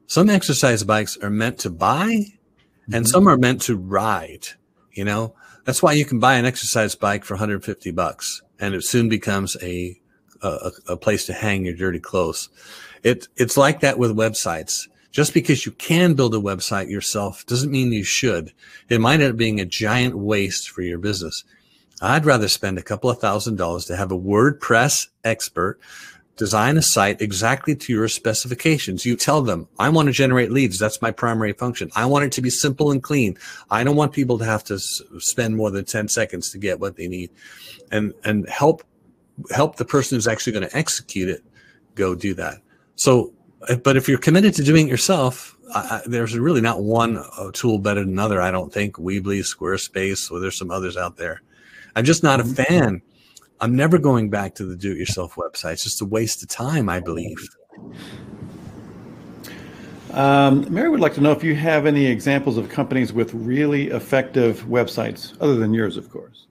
Some exercise bikes are meant to buy, and some are meant to ride. That's why you can buy an exercise bike for $150, and it soon becomes a place to hang your dirty clothes. It's like that with websites. Just because you can build a website yourself doesn't mean you should. It might end up being a giant waste for your business. I'd rather spend a couple of $1,000s to have a WordPress expert design a site exactly to your specifications. You tell them, I want to generate leads. That's my primary function. I want it to be simple and clean. I don't want people to have to spend more than 10 seconds to get what they need, and help help the person who's actually going to execute it go do that. So, but if you're committed to doing it yourself, there's really not one tool better than another. I don't think Weebly, Squarespace, or there's some others out there. I'm just not a fan. I'm never going back to the do-it-yourself website. It's just a waste of time, I believe. Mary would like to know if you have any examples of companies with really effective websites, other than yours, of course.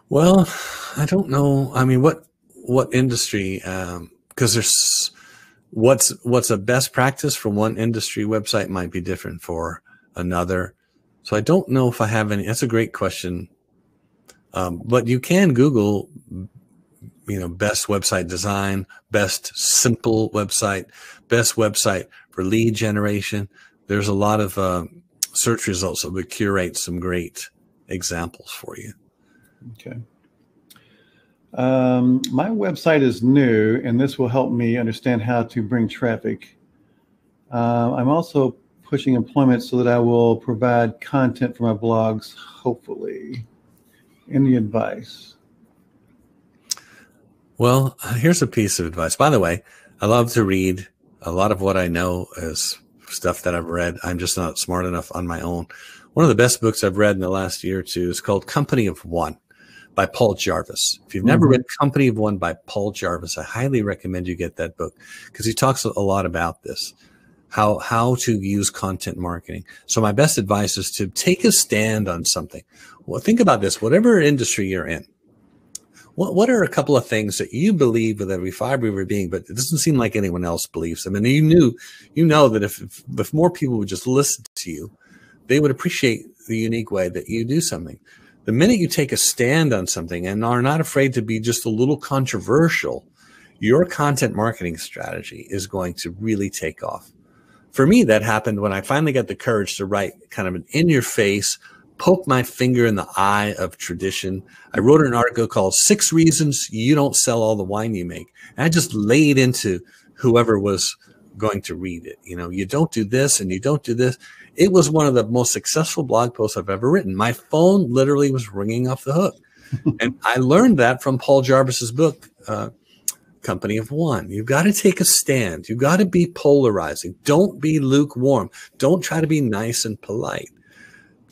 Well, I don't know. I mean, what industry? Because there's what's a best practice for one industry website might be different for another. So I don't know if I have any. That's a great question. But you can Google, best website design, best simple website, best website for lead generation. There's a lot of search results that would curate some great examples for you. Okay. My website is new, and this will help me understand how to bring traffic. I'm also pushing employment so that I will provide content for my blogs, hopefully. Any advice? Well, here's a piece of advice. By the way, I love to read. A lot of what I know is stuff that I've read. I'm just not smart enough on my own. One of the best books I've read in the last year or two is called Company of One by Paul Jarvis. If you've never read Company of One by Paul Jarvis, I highly recommend you get that book because he talks a lot about this, how to use content marketing. So my best advice is to take a stand on something. Well, think about this, whatever industry you're in, what are a couple of things that you believe with every fiber of your being, but it doesn't seem like anyone else believes them? And you know that if more people would just listen to you, they would appreciate the unique way that you do something. The minute you take a stand on something and are not afraid to be just a little controversial, your content marketing strategy is going to really take off. For me, that happened when I finally got the courage to write kind of an in-your-face, poke my finger in the eye of tradition. I wrote an article called 6 Reasons You Don't Sell All the Wine You Make. And I just laid into whoever was going to read it. You don't do this and you don't do this. It was one of the most successful blog posts I've ever written. My phone literally was ringing off the hook. And I learned that from Paul Jarvis's book, Company of One. You've got to take a stand. You've got to be polarizing. Don't be lukewarm. Don't try to be nice and polite.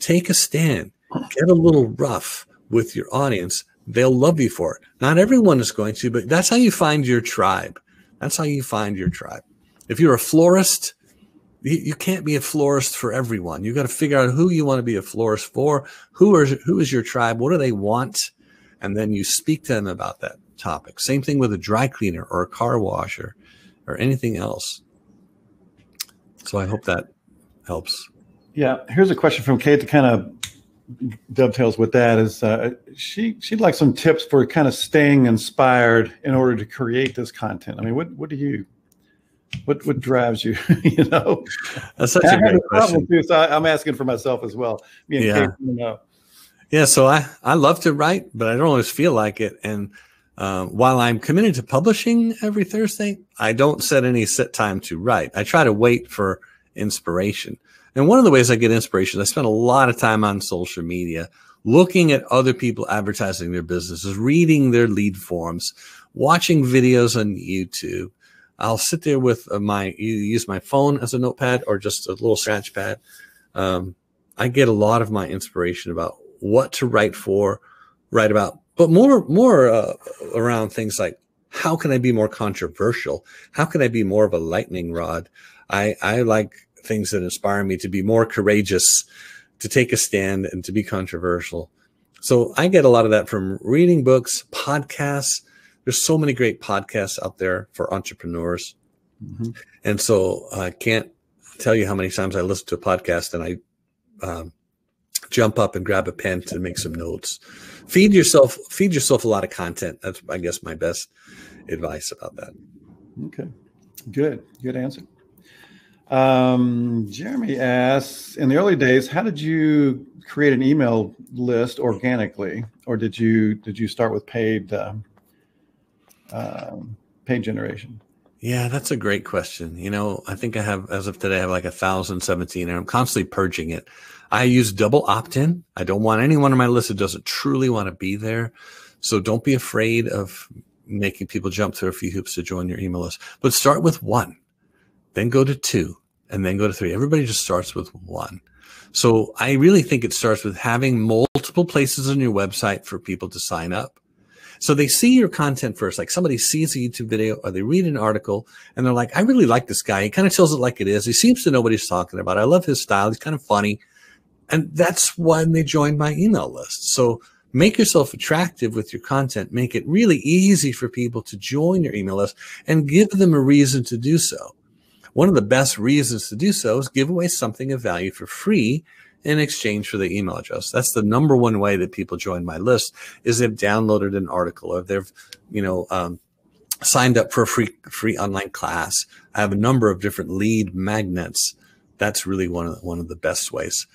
Take a stand. Get a little rough with your audience. They'll love you for it. Not everyone is going to, but that's how you find your tribe. That's how you find your tribe. If you're a florist, you can't be a florist for everyone. You've got to figure out who you want to be a florist for, who is your tribe, what do they want, and then you speak to them about that topic. Same thing with a dry cleaner or a car washer or anything else. So I hope that helps. Yeah, here's a question from Kate that kind of dovetails with that. Is she'd like some tips for kind of staying inspired in order to create this content. I mean, what drives you? That's such a great question. Too, so I'm asking for myself as well. Me and Kate, Yeah, so I love to write, but I don't always feel like it. And while I'm committed to publishing every Thursday, I don't set any set time to write. I try to wait for inspiration. And one of the ways I get inspiration, I spend a lot of time on social media, looking at other people advertising their businesses, reading their lead forms, watching videos on YouTube. I'll sit there with use my phone as a notepad or just a little scratch pad. I get a lot of my inspiration about what to write about, but more around things like, how can I be more controversial? How can I be more of a lightning rod? I like things that inspire me to be more courageous, to take a stand and to be controversial. So I get a lot of that from reading books, podcasts. There's so many great podcasts out there for entrepreneurs. And so I can't tell you how many times I listen to a podcast and I jump up and grab a pen to make some notes. Feed yourself a lot of content. That's, I guess, my best advice about that. Okay, good answer. Jeremy asks, in the early days, how did you create an email list organically, or did you start with paid generation? Yeah, that's a great question. You know, I think I have, as of today, I have like 1,017, and I'm constantly purging it. I use double opt-in. I don't want anyone on my list that doesn't truly want to be there. So don't be afraid of making people jump through a few hoops to join your email list. But start with 1, then go to 2, and then go to 3. Everybody just starts with 1. So I really think it starts with having multiple places on your website for people to sign up. So they see your content first, like somebody sees a YouTube video or they read an article and they're like, I really like this guy. He kind of tells it like it is. He seems to know what he's talking about. I love his style. He's kind of funny. And that's when they join my email list. So make yourself attractive with your content. Make it really easy for people to join your email list and give them a reason to do so. One of the best reasons to do so is give away something of value for free in exchange for the email address. That's the number one way that people join my list, is they've downloaded an article or they've, signed up for a free online class. I have a number of different lead magnets. That's really one of the best ways.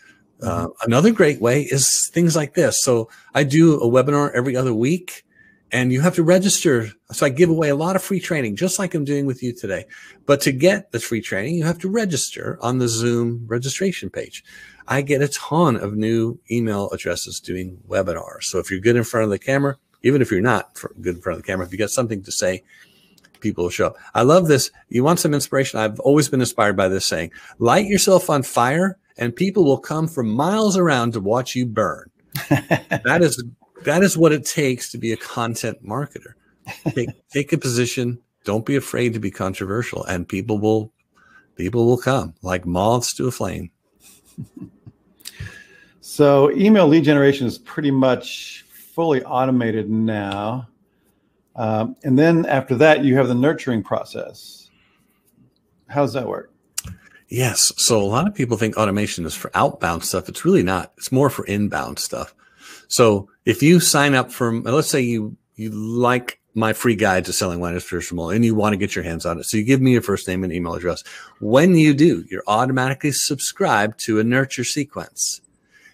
Another great way is things like this. So I do a webinar every other week, and you have to register. So I give away a lot of free training, just like I'm doing with you today. But to get the free training, you have to register on the Zoom registration page. I get a ton of new email addresses doing webinars. So if you're good in front of the camera, even if you're not good in front of the camera, if you got something to say, people will show up. I love this. You want some inspiration? I've always been inspired by this saying, light yourself on fire and people will come from miles around to watch you burn. That is what it takes to be a content marketer. Take a position. Don't be afraid to be controversial, and people will come like moths to a flame. So email lead generation is pretty much fully automated now. And then after that, you have the nurturing process. How does that work? Yes. So a lot of people think automation is for outbound stuff. It's really not. It's more for inbound stuff. So if you sign up for, let's say you like my free guide to selling wine and spirits from all, and you want to get your hands on it. So you give me your first name and email address. When you do, you're automatically subscribed to a nurture sequence.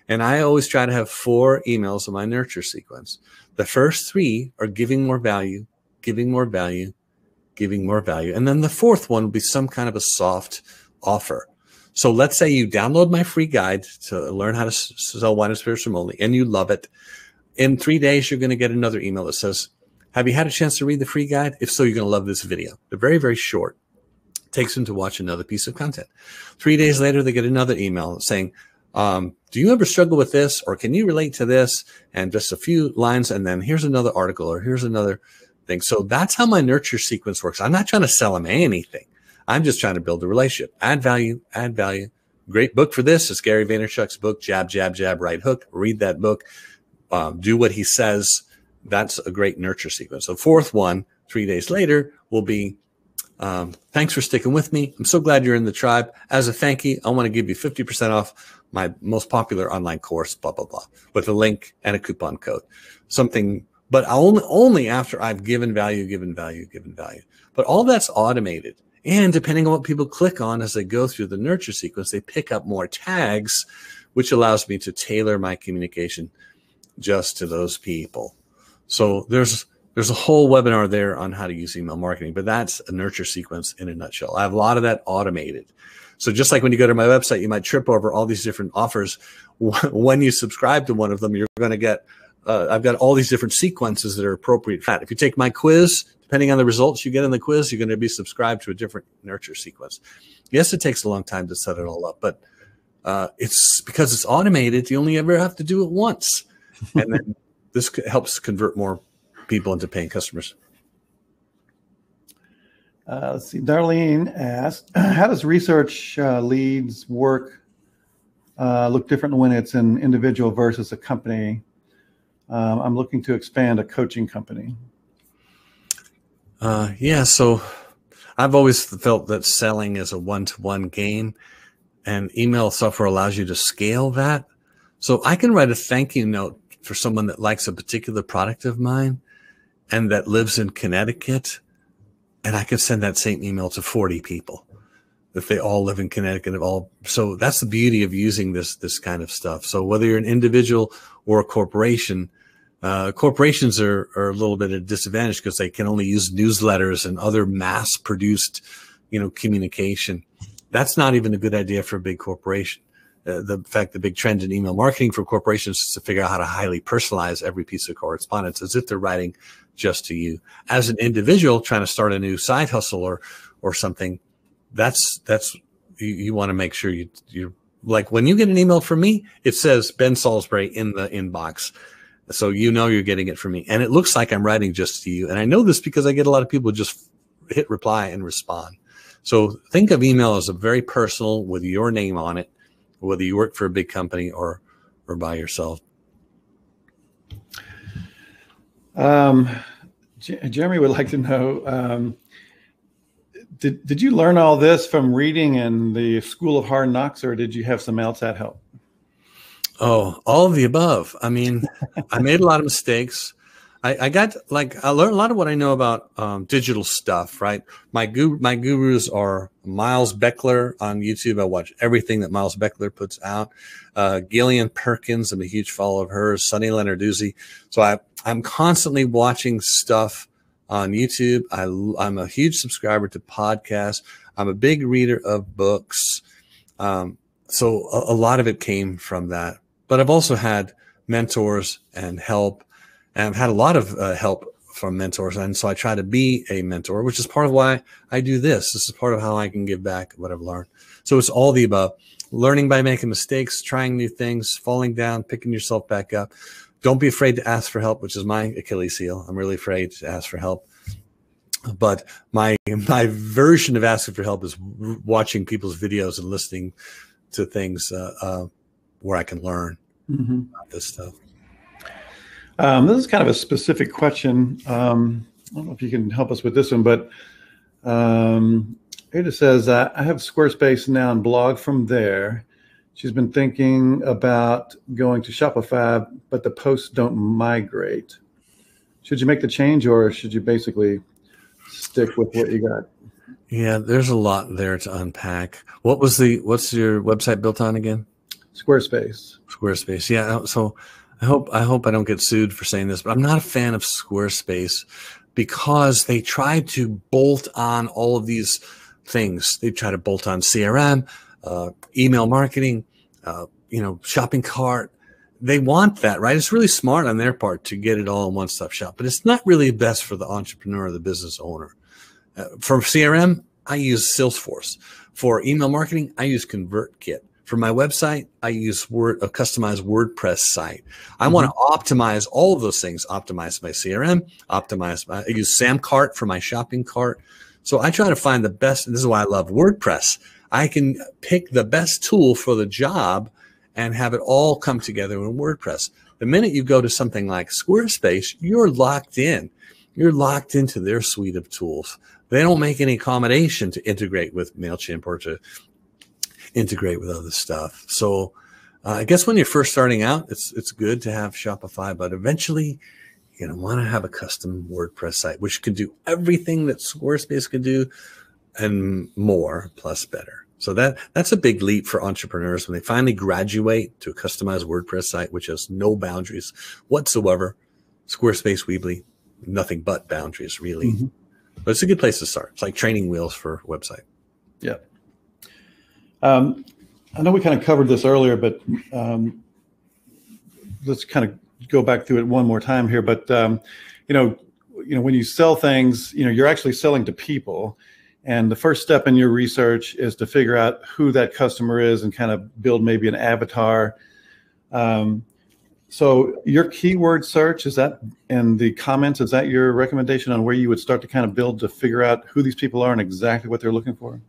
And I always try to have 4 emails in my nurture sequence. The first 3 are giving more value, giving more value, giving more value. And then the 4th one will be some kind of a soft offer. So let's say you download my free guide to learn how to sell wine and spirits from only, and you love it. In 3 days, you're going to get another email that says, have you had a chance to read the free guide? If so, you're going to love this video. They're very, very short. It takes them to watch another piece of content. 3 days later, they get another email saying, do you ever struggle with this, or can you relate to this? And just a few lines, and then here's another article, or here's another thing. So that's how my nurture sequence works. I'm not trying to sell them anything. I'm just trying to build a relationship. Add value, add value. Great book for this is Gary Vaynerchuk's book, Jab, Jab, Jab, Right Hook. Read that book. Do what he says. That's a great nurture sequence. The 4th one, 3 days later, will be, thanks for sticking with me. I'm so glad you're in the tribe. As a thank you, I want to give you 50% off my most popular online course, blah, blah, blah, with a link and a coupon code. Something, but only after I've given value, given value, given value. But all that's automated. And depending on what people click on as they go through the nurture sequence, they pick up more tags, which allows me to tailor my communication just to those people. So there's a whole webinar there on how to use email marketing, but that's a nurture sequence in a nutshell. I have a lot of that automated. So just like when you go to my website, you might trip over all these different offers. When you subscribe to one of them, you're going to get, I've got all these different sequences that are appropriate for that. If you take my quiz, depending on the results you get in the quiz, you're going to be subscribed to a different nurture sequence. Yes, it takes a long time to set it all up, but it's because it's automated. You only ever have to do it once. And then this helps convert more people into paying customers. Let's see. Darlene asked, how does research leads work, look different when it's an individual versus a company? I'm looking to expand a coaching company. Yeah, so I've always felt that selling is a one-to-one game, and email software allows you to scale that. So I can write a thank you note for someone that likes a particular product of mine and that lives in Connecticut, and I can send that same email to 40 people if they all live in Connecticut. So that's the beauty of using this kind of stuff. So whether you're an individual or a corporation, Corporations are a little bit at a disadvantage because they can only use newsletters and other mass-produced, communication. That's not even a good idea for a big corporation. The big trend in email marketing for corporations is to figure out how to highly personalize every piece of correspondence as if they're writing just to you. As an individual trying to start a new side hustle or something, that's you want to make sure you're like, when you get an email from me, it says Ben Salisbury in the inbox. So you're getting it from me. And it looks like I'm writing just to you. And I know this because I get a lot of people just hit reply and respond. So think of email as a very personal with your name on it, whether you work for a big company or by yourself. Jeremy would like to know, did you learn all this from reading in the School of Hard Knocks, or did you have some outside help? Oh, all of the above. I mean, I made a lot of mistakes. I learned a lot of what I know about digital stuff, right? My gurus are Miles Beckler on YouTube. I watch everything that Miles Beckler puts out. Gillian Perkins, I'm a huge follower of hers. Sunny Lenarduzzi. So I'm constantly watching stuff on YouTube. I'm a huge subscriber to podcasts. I'm a big reader of books. So a lot of it came from that. But I've also had mentors and help. And I've had a lot of help from mentors. And so I try to be a mentor, which is part of why I do this. This is part of how I can give back what I've learned. So it's all the above. Learning by making mistakes, trying new things, falling down, picking yourself back up. Don't be afraid to ask for help, which is my Achilles heel. I'm really afraid to ask for help. But my version of asking for help is watching people's videos and listening to things where I can learn about this stuff. This is kind of a specific question. I don't know if you can help us with this one, but it says, I have Squarespace now and blog from there. She's been thinking about going to Shopify, but the posts don't migrate. Should you make the change, or should you basically stick with what you got? Yeah, there's a lot there to unpack. What's your website built on again? Squarespace. Squarespace. Yeah. So I hope I don't get sued for saying this, but I'm not a fan of Squarespace because they try to bolt on all of these things. They try to bolt on CRM, email marketing, shopping cart. They want that, right? It's really smart on their part to get it all in one-stop shop, but it's not really best for the entrepreneur or the business owner. For CRM, I use Salesforce. For email marketing, I use ConvertKit. For my website, I use a customized WordPress site. I want to optimize all of those things. Optimize my CRM, I use Samcart for my shopping cart. So I try to find the best, and this is why I love WordPress. I can pick the best tool for the job and have it all come together in WordPress. The minute you go to something like Squarespace, you're locked in. You're locked into their suite of tools. They don't make any accommodation to integrate with MailChimp or to integrate with other stuff. So I guess when you're first starting out, it's good to have Shopify, but eventually you're going to want to have a custom WordPress site, which can do everything that Squarespace can do and more, plus better. So that's a big leap for entrepreneurs when they finally graduate to a customized WordPress site, which has no boundaries whatsoever. Squarespace, Weebly, nothing but boundaries, really. But it's a good place to start. It's like training wheels for a website. Yeah. I know we kind of covered this earlier, but let's kind of go back through it one more time here. But when you sell things, you're actually selling to people, and the first step in your research is to figure out who that customer is and kind of build maybe an avatar. So your keyword search, is that in the comments? Is that your recommendation on where you would start to kind of build to figure out who these people are and exactly what they're looking for?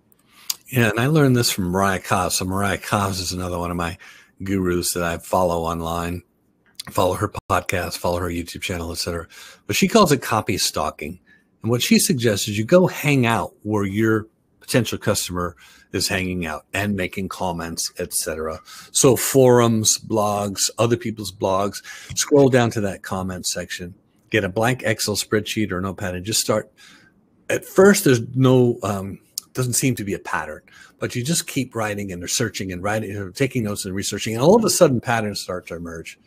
Yeah, and I learned this from Mariah Cobbs. So Mariah Cobbs is another one of my gurus that I follow online, follow her podcast, follow her YouTube channel, etc. But she calls it copy stalking. And what she suggests is you go hang out where your potential customer is hanging out and making comments, etc. So forums, blogs, other people's blogs, scroll down to that comment section, get a blank Excel spreadsheet or notepad and just start. At first, there's no... doesn't seem to be a pattern, but you just keep writing and researching and writing, taking notes and researching, and all of a sudden patterns start to emerge.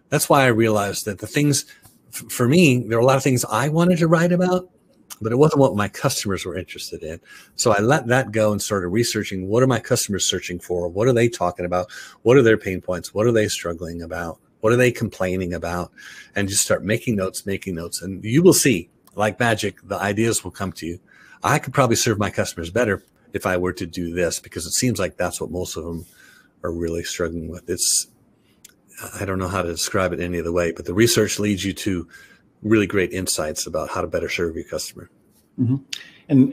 that's why I realized that the things, for me, there were a lot of things I wanted to write about, but it wasn't what my customers were interested in. So I let that go and started researching, what are my customers searching for? What are they talking about? What are their pain points? What are they struggling about? What are they complaining about? And just start making notes. And you will see, like magic, the ideas will come to you. I could probably serve my customers better if I were to do this, because it seems like that's what most of them are really struggling with. I don't know how to describe it any other way, but the research leads you to really great insights about how to better serve your customer. Mm-hmm.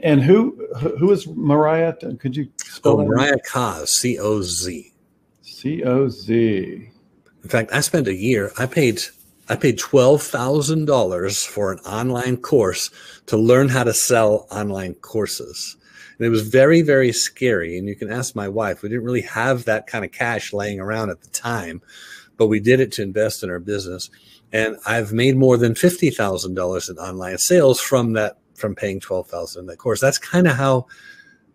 And who is Mariah? Could you spell that? Mariah Coz, C-O-Z. C-O-Z. In fact, I spent a year, I paid $12,000 for an online course to learn how to sell online courses. And it was very, very scary. And you can ask my wife, we didn't really have that kind of cash laying around at the time, but we did it to invest in our business. And I've made more than $50,000 in online sales from paying $12,000 in that course. That's kind of how,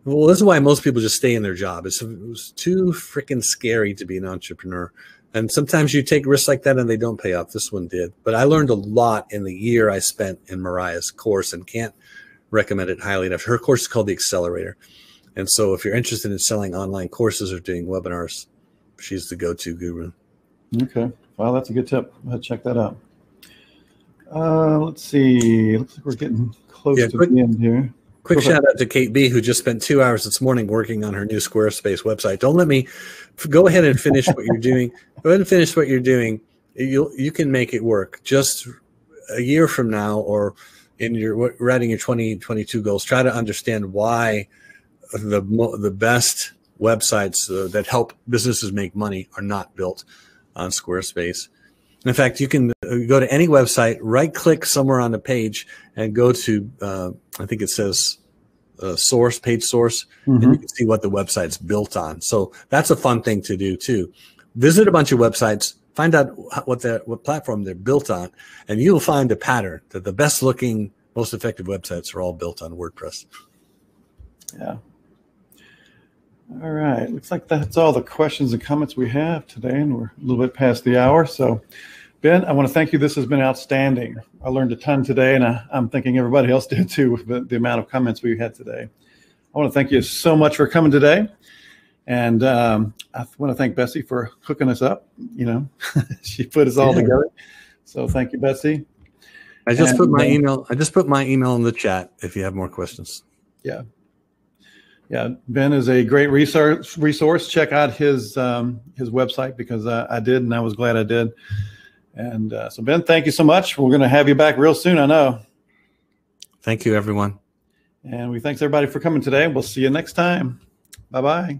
well, this is why most people just stay in their job. It was too freaking scary to be an entrepreneur. And sometimes you take risks like that and they don't pay off. This one did. But I learned a lot in the year I spent in Mariah's course and can't recommend it highly enough. Her course is called The Accelerator. And so if you're interested in selling online courses or doing webinars, she's the go-to guru. Okay. Well, that's a good tip. I'll check that out. Let's see. Looks like we're getting close to the end here. Quick shout out to Kate B, who just spent 2 hours this morning working on her new Squarespace website. Don't let me go ahead and finish what you're doing. Go ahead and finish what you're doing. You can make it work. Just a year from now, or in your writing your 2022 goals, try to understand why the best websites that help businesses make money are not built on Squarespace. In fact, you can go to any website, right-click somewhere on the page, and go to, I think it says page source, and you can see what the website's built on. So that's a fun thing to do too. Visit a bunch of websites, find out what platform they're built on, and you'll find a pattern that the best-looking, most effective websites are all built on WordPress. Yeah. All right. Looks like that's all the questions and comments we have today, and we're a little bit past the hour. So, Ben, I want to thank you. This has been outstanding. I learned a ton today, and I'm thinking everybody else did too with the amount of comments we had today. I want to thank you so much for coming today. And I want to thank Bessie for hooking us up. You know, she put us all together. So thank you, Bessie. I just put my email in the chat if you have more questions. Yeah. Yeah, Ben is a great resource. Check out his website, because I did, and I was glad I did. And so, Ben, thank you so much. We're going to have you back real soon, I know. Thank you, everyone. And we thanks everybody for coming today. We'll see you next time. Bye-bye.